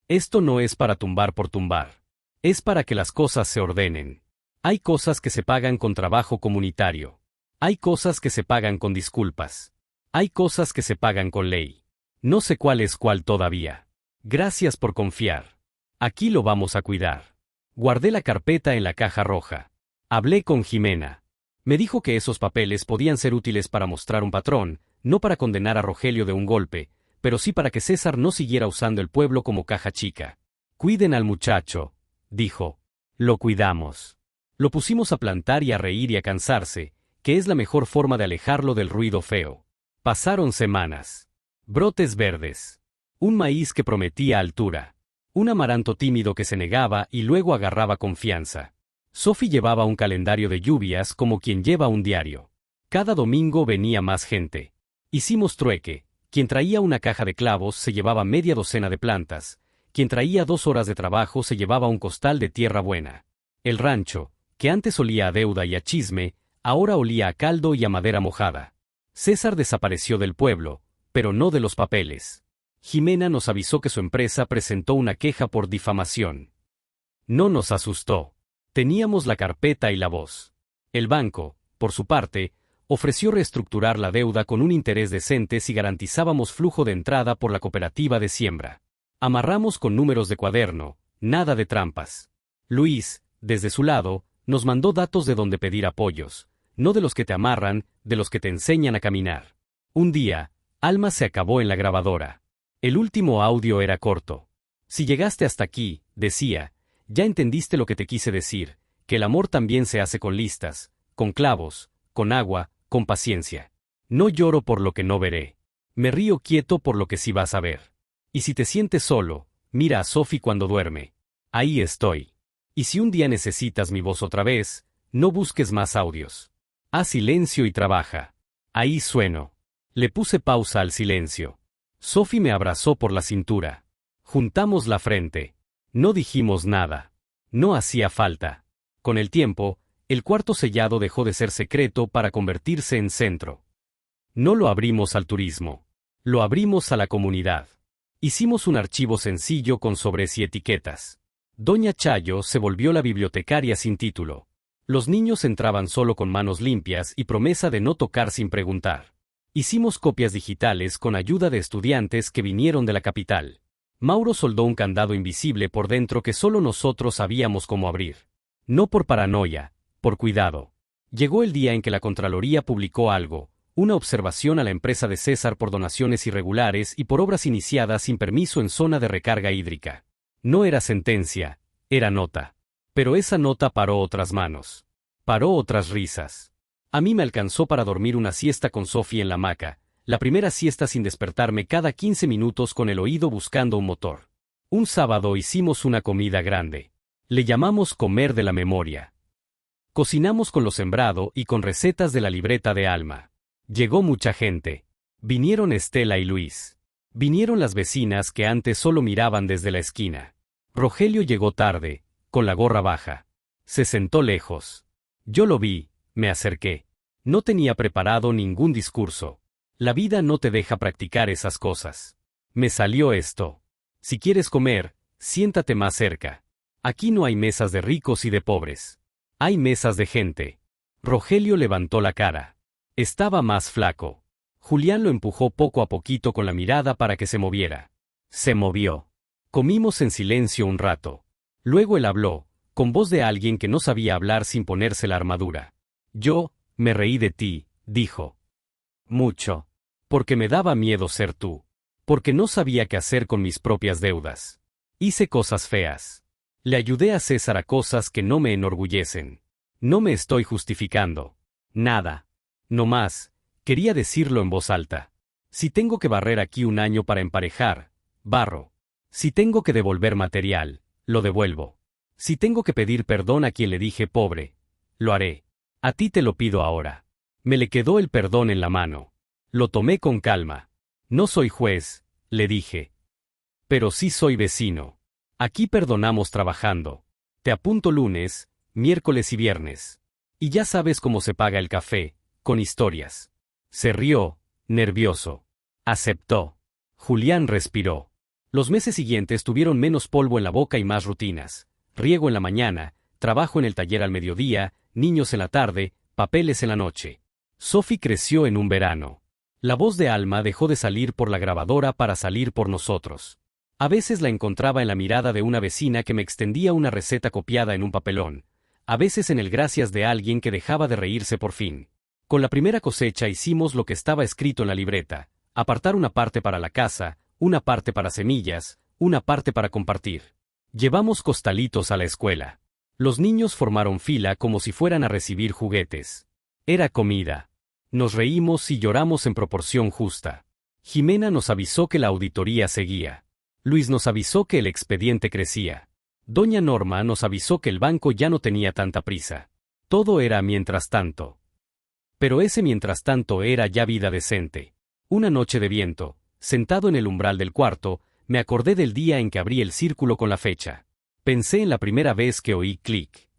Esto no es para tumbar por tumbar. Es para que las cosas se ordenen. Hay cosas que se pagan con trabajo comunitario. Hay cosas que se pagan con disculpas. Hay cosas que se pagan con ley. No sé cuál es cuál todavía. Gracias por confiar. Aquí lo vamos a cuidar. Guardé la carpeta en la caja roja. Hablé con Jimena. Me dijo que esos papeles podían ser útiles para mostrar un patrón, no para condenar a Rogelio de un golpe, pero sí para que César no siguiera usando el pueblo como caja chica. Cuiden al muchacho, dijo. Lo cuidamos. Lo pusimos a plantar y a reír y a cansarse, que es la mejor forma de alejarlo del ruido feo. Pasaron semanas. Brotes verdes. Un maíz que prometía altura. Un amaranto tímido que se negaba y luego agarraba confianza. Sophie llevaba un calendario de lluvias como quien lleva un diario. Cada domingo venía más gente. Hicimos trueque. Quien traía una caja de clavos se llevaba media docena de plantas. Quien traía 2 horas de trabajo se llevaba un costal de tierra buena. El rancho, que antes olía a deuda y a chisme, ahora olía a caldo y a madera mojada. César desapareció del pueblo, pero no de los papeles. Jimena nos avisó que su empresa presentó una queja por difamación. No nos asustó. Teníamos la carpeta y la voz. El banco, por su parte, ofreció reestructurar la deuda con un interés decente si garantizábamos flujo de entrada por la cooperativa de siembra. Amarramos con números de cuaderno, nada de trampas. Luis, desde su lado, nos mandó datos de donde pedir apoyos, no de los que te amarran, de los que te enseñan a caminar. Un día, Alma se acabó en la grabadora. El último audio era corto. Si llegaste hasta aquí, decía, ya entendiste lo que te quise decir, que el amor también se hace con listas, con clavos, con agua, con paciencia. No lloro por lo que no veré. Me río quieto por lo que sí vas a ver. Y si te sientes solo, mira a Sophie cuando duerme. Ahí estoy. Y si un día necesitas mi voz otra vez, no busques más audios. Haz silencio y trabaja. Ahí sueno. Le puse pausa al silencio. Sophie me abrazó por la cintura. Juntamos la frente. No dijimos nada. No hacía falta. Con el tiempo, el cuarto sellado dejó de ser secreto para convertirse en centro. No lo abrimos al turismo. Lo abrimos a la comunidad. Hicimos un archivo sencillo con sobres y etiquetas. Doña Chayo se volvió la bibliotecaria sin título. Los niños entraban solo con manos limpias y promesa de no tocar sin preguntar. Hicimos copias digitales con ayuda de estudiantes que vinieron de la capital. Mauro soldó un candado invisible por dentro que solo nosotros sabíamos cómo abrir. No por paranoia, por cuidado. Llegó el día en que la Contraloría publicó algo, una observación a la empresa de César por donaciones irregulares y por obras iniciadas sin permiso en zona de recarga hídrica. No era sentencia, era nota. Pero esa nota paró otras manos. Paró otras risas. A mí me alcanzó para dormir una siesta con Sophie en la hamaca, la primera siesta sin despertarme cada 15 minutos con el oído buscando un motor. Un sábado hicimos una comida grande. Le llamamos comer de la memoria. Cocinamos con lo sembrado y con recetas de la libreta de Alma. Llegó mucha gente. Vinieron Estela y Luis. Vinieron las vecinas que antes solo miraban desde la esquina. Rogelio llegó tarde, con la gorra baja. Se sentó lejos. Yo lo vi, me acerqué. No tenía preparado ningún discurso. La vida no te deja practicar esas cosas. Me salió esto. Si quieres comer, siéntate más cerca. Aquí no hay mesas de ricos y de pobres. Hay mesas de gente. Rogelio levantó la cara. Estaba más flaco. Julián lo empujó poco a poquito con la mirada para que se moviera. Se movió. Comimos en silencio un rato. Luego él habló, con voz de alguien que no sabía hablar sin ponerse la armadura. Yo, me reí de ti, dijo. Mucho. Porque me daba miedo ser tú. Porque no sabía qué hacer con mis propias deudas. Hice cosas feas. Le ayudé a César a cosas que no me enorgullecen. No me estoy justificando. Nada. No más, quería decirlo en voz alta. Si tengo que barrer aquí un año para emparejar, barro. Si tengo que devolver material, lo devuelvo. Si tengo que pedir perdón a quien le dije pobre, lo haré. A ti te lo pido ahora. Me le quedó el perdón en la mano. Lo tomé con calma. No soy juez, le dije. Pero sí soy vecino. Aquí perdonamos trabajando. Te apunto lunes, miércoles y viernes. Y ya sabes cómo se paga el café, con historias. Se rió, nervioso. Aceptó. Julián respiró. Los meses siguientes tuvieron menos polvo en la boca y más rutinas. Riego en la mañana, trabajo en el taller al mediodía, niños en la tarde, papeles en la noche. Sophie creció en un verano. La voz de Alma dejó de salir por la grabadora para salir por nosotros. A veces la encontraba en la mirada de una vecina que me extendía una receta copiada en un papelón. A veces en el gracias de alguien que dejaba de reírse por fin. Con la primera cosecha hicimos lo que estaba escrito en la libreta: apartar una parte para la casa, una parte para semillas, una parte para compartir. Llevamos costalitos a la escuela. Los niños formaron fila como si fueran a recibir juguetes. Era comida. Nos reímos y lloramos en proporción justa. Jimena nos avisó que la auditoría seguía. Luis nos avisó que el expediente crecía. Doña Norma nos avisó que el banco ya no tenía tanta prisa. Todo era mientras tanto. Pero ese mientras tanto era ya vida decente. Una noche de viento, sentado en el umbral del cuarto, me acordé del día en que abrí el círculo con la fecha. Pensé en la primera vez que oí clic.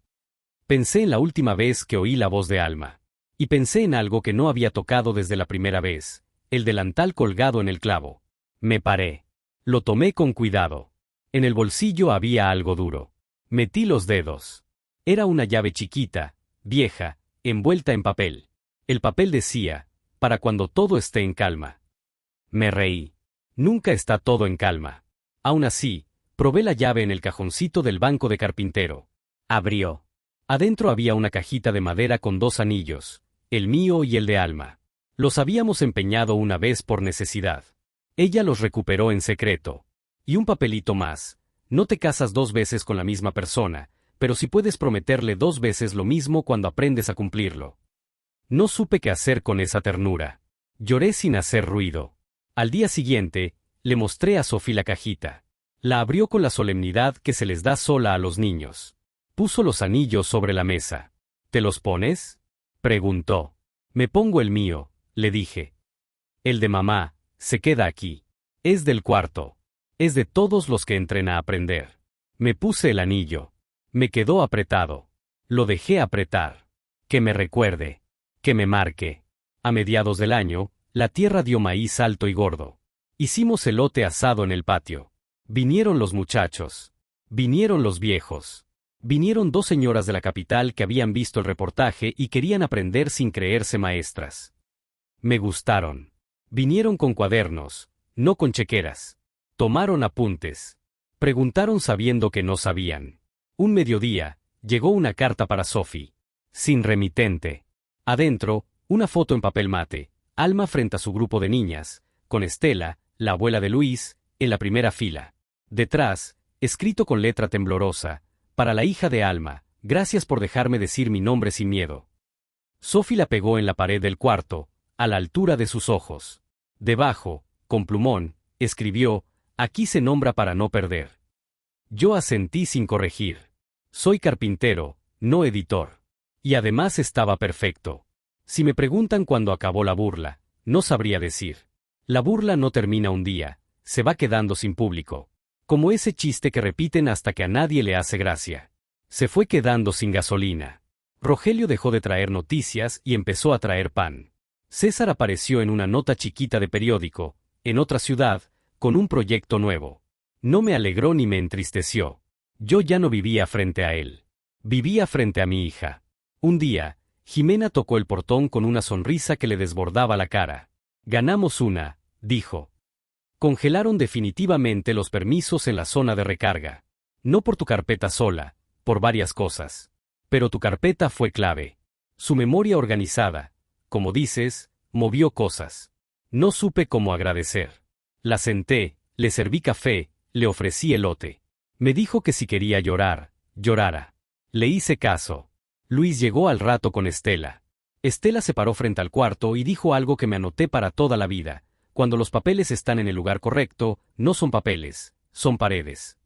Pensé en la última vez que oí la voz de Alma. Y pensé en algo que no había tocado desde la primera vez, el delantal colgado en el clavo. Me paré. Lo tomé con cuidado. En el bolsillo había algo duro. Metí los dedos. Era una llave chiquita, vieja, envuelta en papel. El papel decía: para cuando todo esté en calma. Me reí. Nunca está todo en calma. Aún así, probé la llave en el cajoncito del banco de carpintero. Abrió. Adentro había una cajita de madera con 2 anillos, el mío y el de Alma. Los habíamos empeñado una vez por necesidad. Ella los recuperó en secreto. Y un papelito más: no te casas 2 veces con la misma persona, pero si puedes prometerle 2 veces lo mismo cuando aprendes a cumplirlo. No supe qué hacer con esa ternura. Lloré sin hacer ruido. Al día siguiente, le mostré a Sophie la cajita. La abrió con la solemnidad que se les da sola a los niños. Puso los anillos sobre la mesa. ¿Te los pones?, preguntó. Me pongo el mío, le dije. El de mamá se queda aquí. Es del cuarto. Es de todos los que entren a aprender. Me puse el anillo. Me quedó apretado. Lo dejé apretar. Que me recuerde. Que me marque. A mediados del año, la tierra dio maíz alto y gordo. Hicimos elote asado en el patio. Vinieron los muchachos. Vinieron los viejos. Vinieron 2 señoras de la capital que habían visto el reportaje y querían aprender sin creerse maestras. Me gustaron. Vinieron con cuadernos, no con chequeras. Tomaron apuntes. Preguntaron sabiendo que no sabían. Un mediodía, llegó una carta para Sophie. Sin remitente. Adentro, una foto en papel mate, Alma frente a su grupo de niñas, con Estela, la abuela de Luis, en la primera fila. Detrás, escrito con letra temblorosa: para la hija de Alma, gracias por dejarme decir mi nombre sin miedo. Sophie la pegó en la pared del cuarto, a la altura de sus ojos. Debajo, con plumón, escribió: aquí se nombra para no perder. Yo asentí sin corregir. Soy carpintero, no editor. Y además estaba perfecto. Si me preguntan cuándo acabó la burla, no sabría decir. La burla no termina un día, se va quedando sin público. Como ese chiste que repiten hasta que a nadie le hace gracia. Se fue quedando sin gasolina. Rogelio dejó de traer noticias y empezó a traer pan. César apareció en una nota chiquita de periódico, en otra ciudad, con un proyecto nuevo. No me alegró ni me entristeció. Yo ya no vivía frente a él. Vivía frente a mi hija. Un día, Jimena tocó el portón con una sonrisa que le desbordaba la cara. Ganamos una, dijo. Congelaron definitivamente los permisos en la zona de recarga. No por tu carpeta sola, por varias cosas. Pero tu carpeta fue clave. Su memoria organizada, como dices, movió cosas. No supe cómo agradecer. La senté, le serví café, le ofrecí elote. Me dijo que si quería llorar, llorara. Le hice caso. Luis llegó al rato con Estela. Estela se paró frente al cuarto y dijo algo que me anoté para toda la vida. Cuando los papeles están en el lugar correcto, no son papeles, son paredes.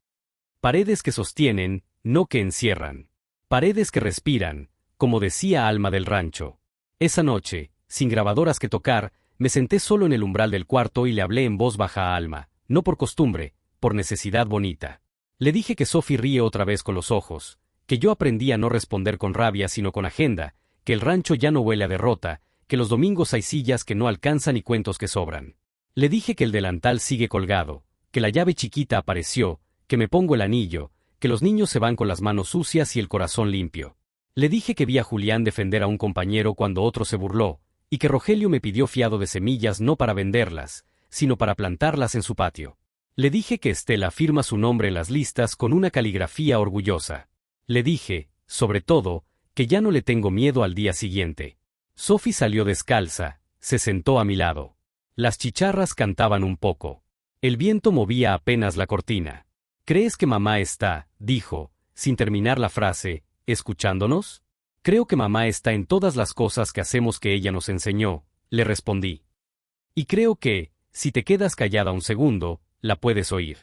Paredes que sostienen, no que encierran. Paredes que respiran, como decía Alma del rancho. Esa noche, sin grabadoras que tocar, me senté solo en el umbral del cuarto y le hablé en voz baja a Alma, no por costumbre, por necesidad bonita. Le dije que Sophie ríe otra vez con los ojos, que yo aprendí a no responder con rabia sino con agenda, que el rancho ya no huele a derrota, que los domingos hay sillas que no alcanzan y cuentos que sobran. Le dije que el delantal sigue colgado, que la llave chiquita apareció, que me pongo el anillo, que los niños se van con las manos sucias y el corazón limpio. Le dije que vi a Julián defender a un compañero cuando otro se burló, y que Rogelio me pidió fiado de semillas no para venderlas, sino para plantarlas en su patio. Le dije que Estela firma su nombre en las listas con una caligrafía orgullosa. Le dije, sobre todo, que ya no le tengo miedo al día siguiente. Sophie salió descalza, se sentó a mi lado. Las chicharras cantaban un poco. El viento movía apenas la cortina. ¿Crees que mamá está, dijo, sin terminar la frase, escuchándonos? Creo que mamá está en todas las cosas que hacemos que ella nos enseñó, le respondí. Y creo que, si te quedas callada un segundo, la puedes oír.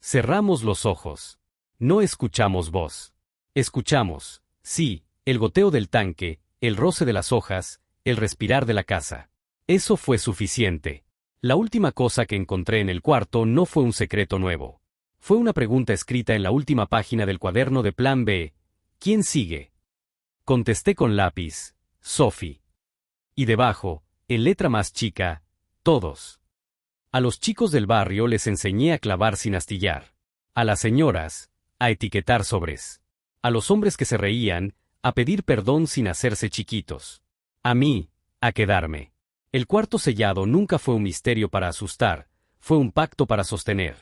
Cerramos los ojos. No escuchamos voz. Escuchamos, sí, el goteo del tanque, el roce de las hojas, el respirar de la casa. Eso fue suficiente. La última cosa que encontré en el cuarto no fue un secreto nuevo. Fue una pregunta escrita en la última página del cuaderno de Plan B. ¿Quién sigue? Contesté con lápiz, Sophie. Y debajo, en letra más chica, todos. A los chicos del barrio les enseñé a clavar sin astillar. A las señoras, a etiquetar sobres. A los hombres que se reían, a pedir perdón sin hacerse chiquitos. A mí, a quedarme. El cuarto sellado nunca fue un misterio para asustar, fue un pacto para sostener.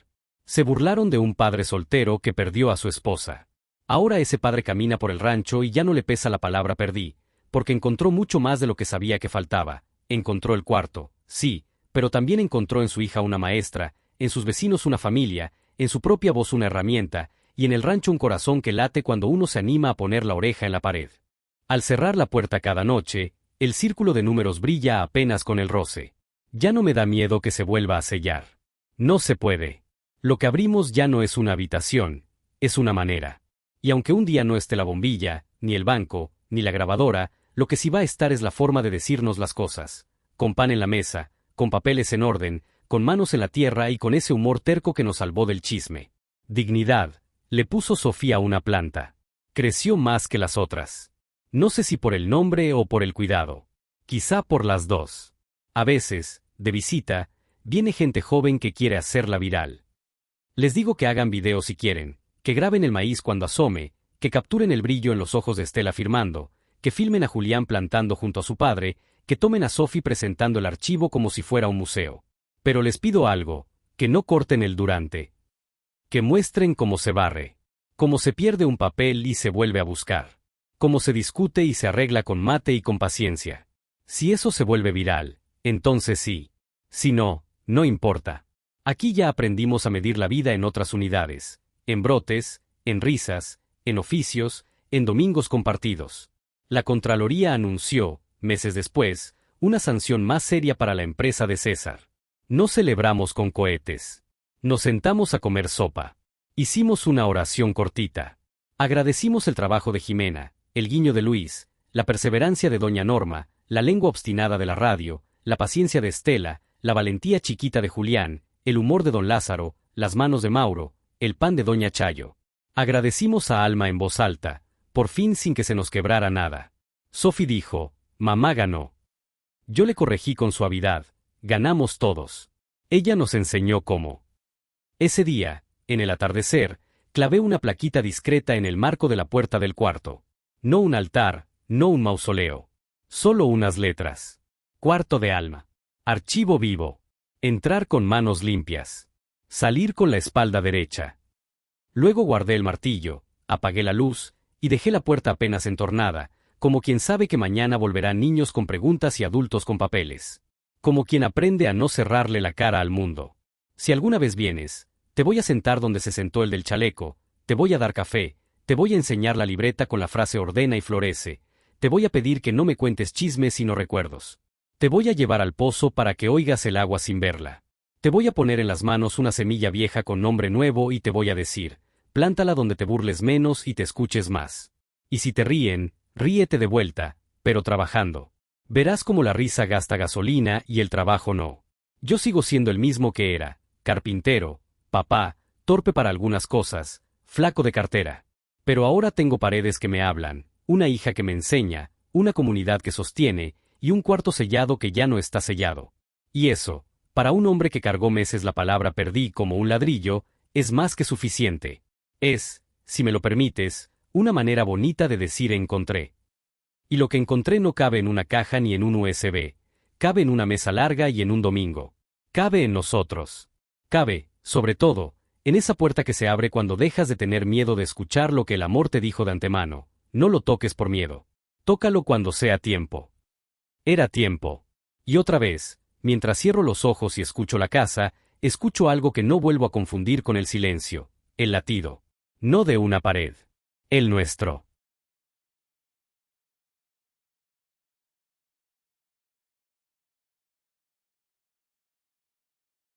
Se burlaron de un padre soltero que perdió a su esposa. Ahora ese padre camina por el rancho y ya no le pesa la palabra perdí, porque encontró mucho más de lo que sabía que faltaba. Encontró el cuarto, sí, pero también encontró en su hija una maestra, en sus vecinos una familia, en su propia voz una herramienta, y en el rancho un corazón que late cuando uno se anima a poner la oreja en la pared. Al cerrar la puerta cada noche, el círculo de números brilla apenas con el roce. Ya no me da miedo que se vuelva a sellar. No se puede. Lo que abrimos ya no es una habitación, es una manera. Y aunque un día no esté la bombilla, ni el banco, ni la grabadora, lo que sí va a estar es la forma de decirnos las cosas. Con pan en la mesa, con papeles en orden, con manos en la tierra y con ese humor terco que nos salvó del chisme. Dignidad, le puso Sofía a una planta. Creció más que las otras. No sé si por el nombre o por el cuidado. Quizá por las dos. A veces, de visita, viene gente joven que quiere hacerla viral. Les digo que hagan videos si quieren, que graben el maíz cuando asome, que capturen el brillo en los ojos de Estela firmando, que filmen a Julián plantando junto a su padre, que tomen a Sophie presentando el archivo como si fuera un museo. Pero les pido algo, que no corten el durante. Que muestren cómo se barre, cómo se pierde un papel y se vuelve a buscar, cómo se discute y se arregla con mate y con paciencia. Si eso se vuelve viral, entonces sí. Si no, no importa. Aquí ya aprendimos a medir la vida en otras unidades, en brotes, en risas, en oficios, en domingos compartidos. La Contraloría anunció, meses después, una sanción más seria para la empresa de César. No celebramos con cohetes. Nos sentamos a comer sopa. Hicimos una oración cortita. Agradecimos el trabajo de Jimena, el guiño de Luis, la perseverancia de doña Norma, la lengua obstinada de la radio, la paciencia de Estela, la valentía chiquita de Julián, el humor de don Lázaro, las manos de Mauro, el pan de doña Chayo. Agradecimos a Alma en voz alta, por fin sin que se nos quebrara nada. Sophie dijo, mamá ganó. Yo le corregí con suavidad, ganamos todos. Ella nos enseñó cómo. Ese día, en el atardecer, clavé una plaquita discreta en el marco de la puerta del cuarto. No un altar, no un mausoleo. Solo unas letras. Cuarto de Alma. Archivo vivo. Entrar con manos limpias. Salir con la espalda derecha. Luego guardé el martillo, apagué la luz, y dejé la puerta apenas entornada, como quien sabe que mañana volverán niños con preguntas y adultos con papeles. Como quien aprende a no cerrarle la cara al mundo. Si alguna vez vienes, te voy a sentar donde se sentó el del chaleco, te voy a dar café, te voy a enseñar la libreta con la frase ordena y florece, te voy a pedir que no me cuentes chismes sino recuerdos. Te voy a llevar al pozo para que oigas el agua sin verla. Te voy a poner en las manos una semilla vieja con nombre nuevo y te voy a decir, plántala donde te burles menos y te escuches más. Y si te ríen, ríete de vuelta, pero trabajando. Verás cómo la risa gasta gasolina y el trabajo no. Yo sigo siendo el mismo que era, carpintero, papá, torpe para algunas cosas, flaco de cartera. Pero ahora tengo paredes que me hablan, una hija que me enseña, una comunidad que sostiene, y un cuarto sellado que ya no está sellado. Y eso, para un hombre que cargó meses la palabra perdí como un ladrillo, es más que suficiente. Es, si me lo permites, una manera bonita de decir encontré. Y lo que encontré no cabe en una caja ni en un USB, cabe en una mesa larga y en un domingo. Cabe en nosotros. Cabe, sobre todo, en esa puerta que se abre cuando dejas de tener miedo de escuchar lo que el amor te dijo de antemano. No lo toques por miedo. Tócalo cuando sea tiempo. Era tiempo. Y otra vez, mientras cierro los ojos y escucho la casa, escucho algo que no vuelvo a confundir con el silencio, el latido. No de una pared. El nuestro.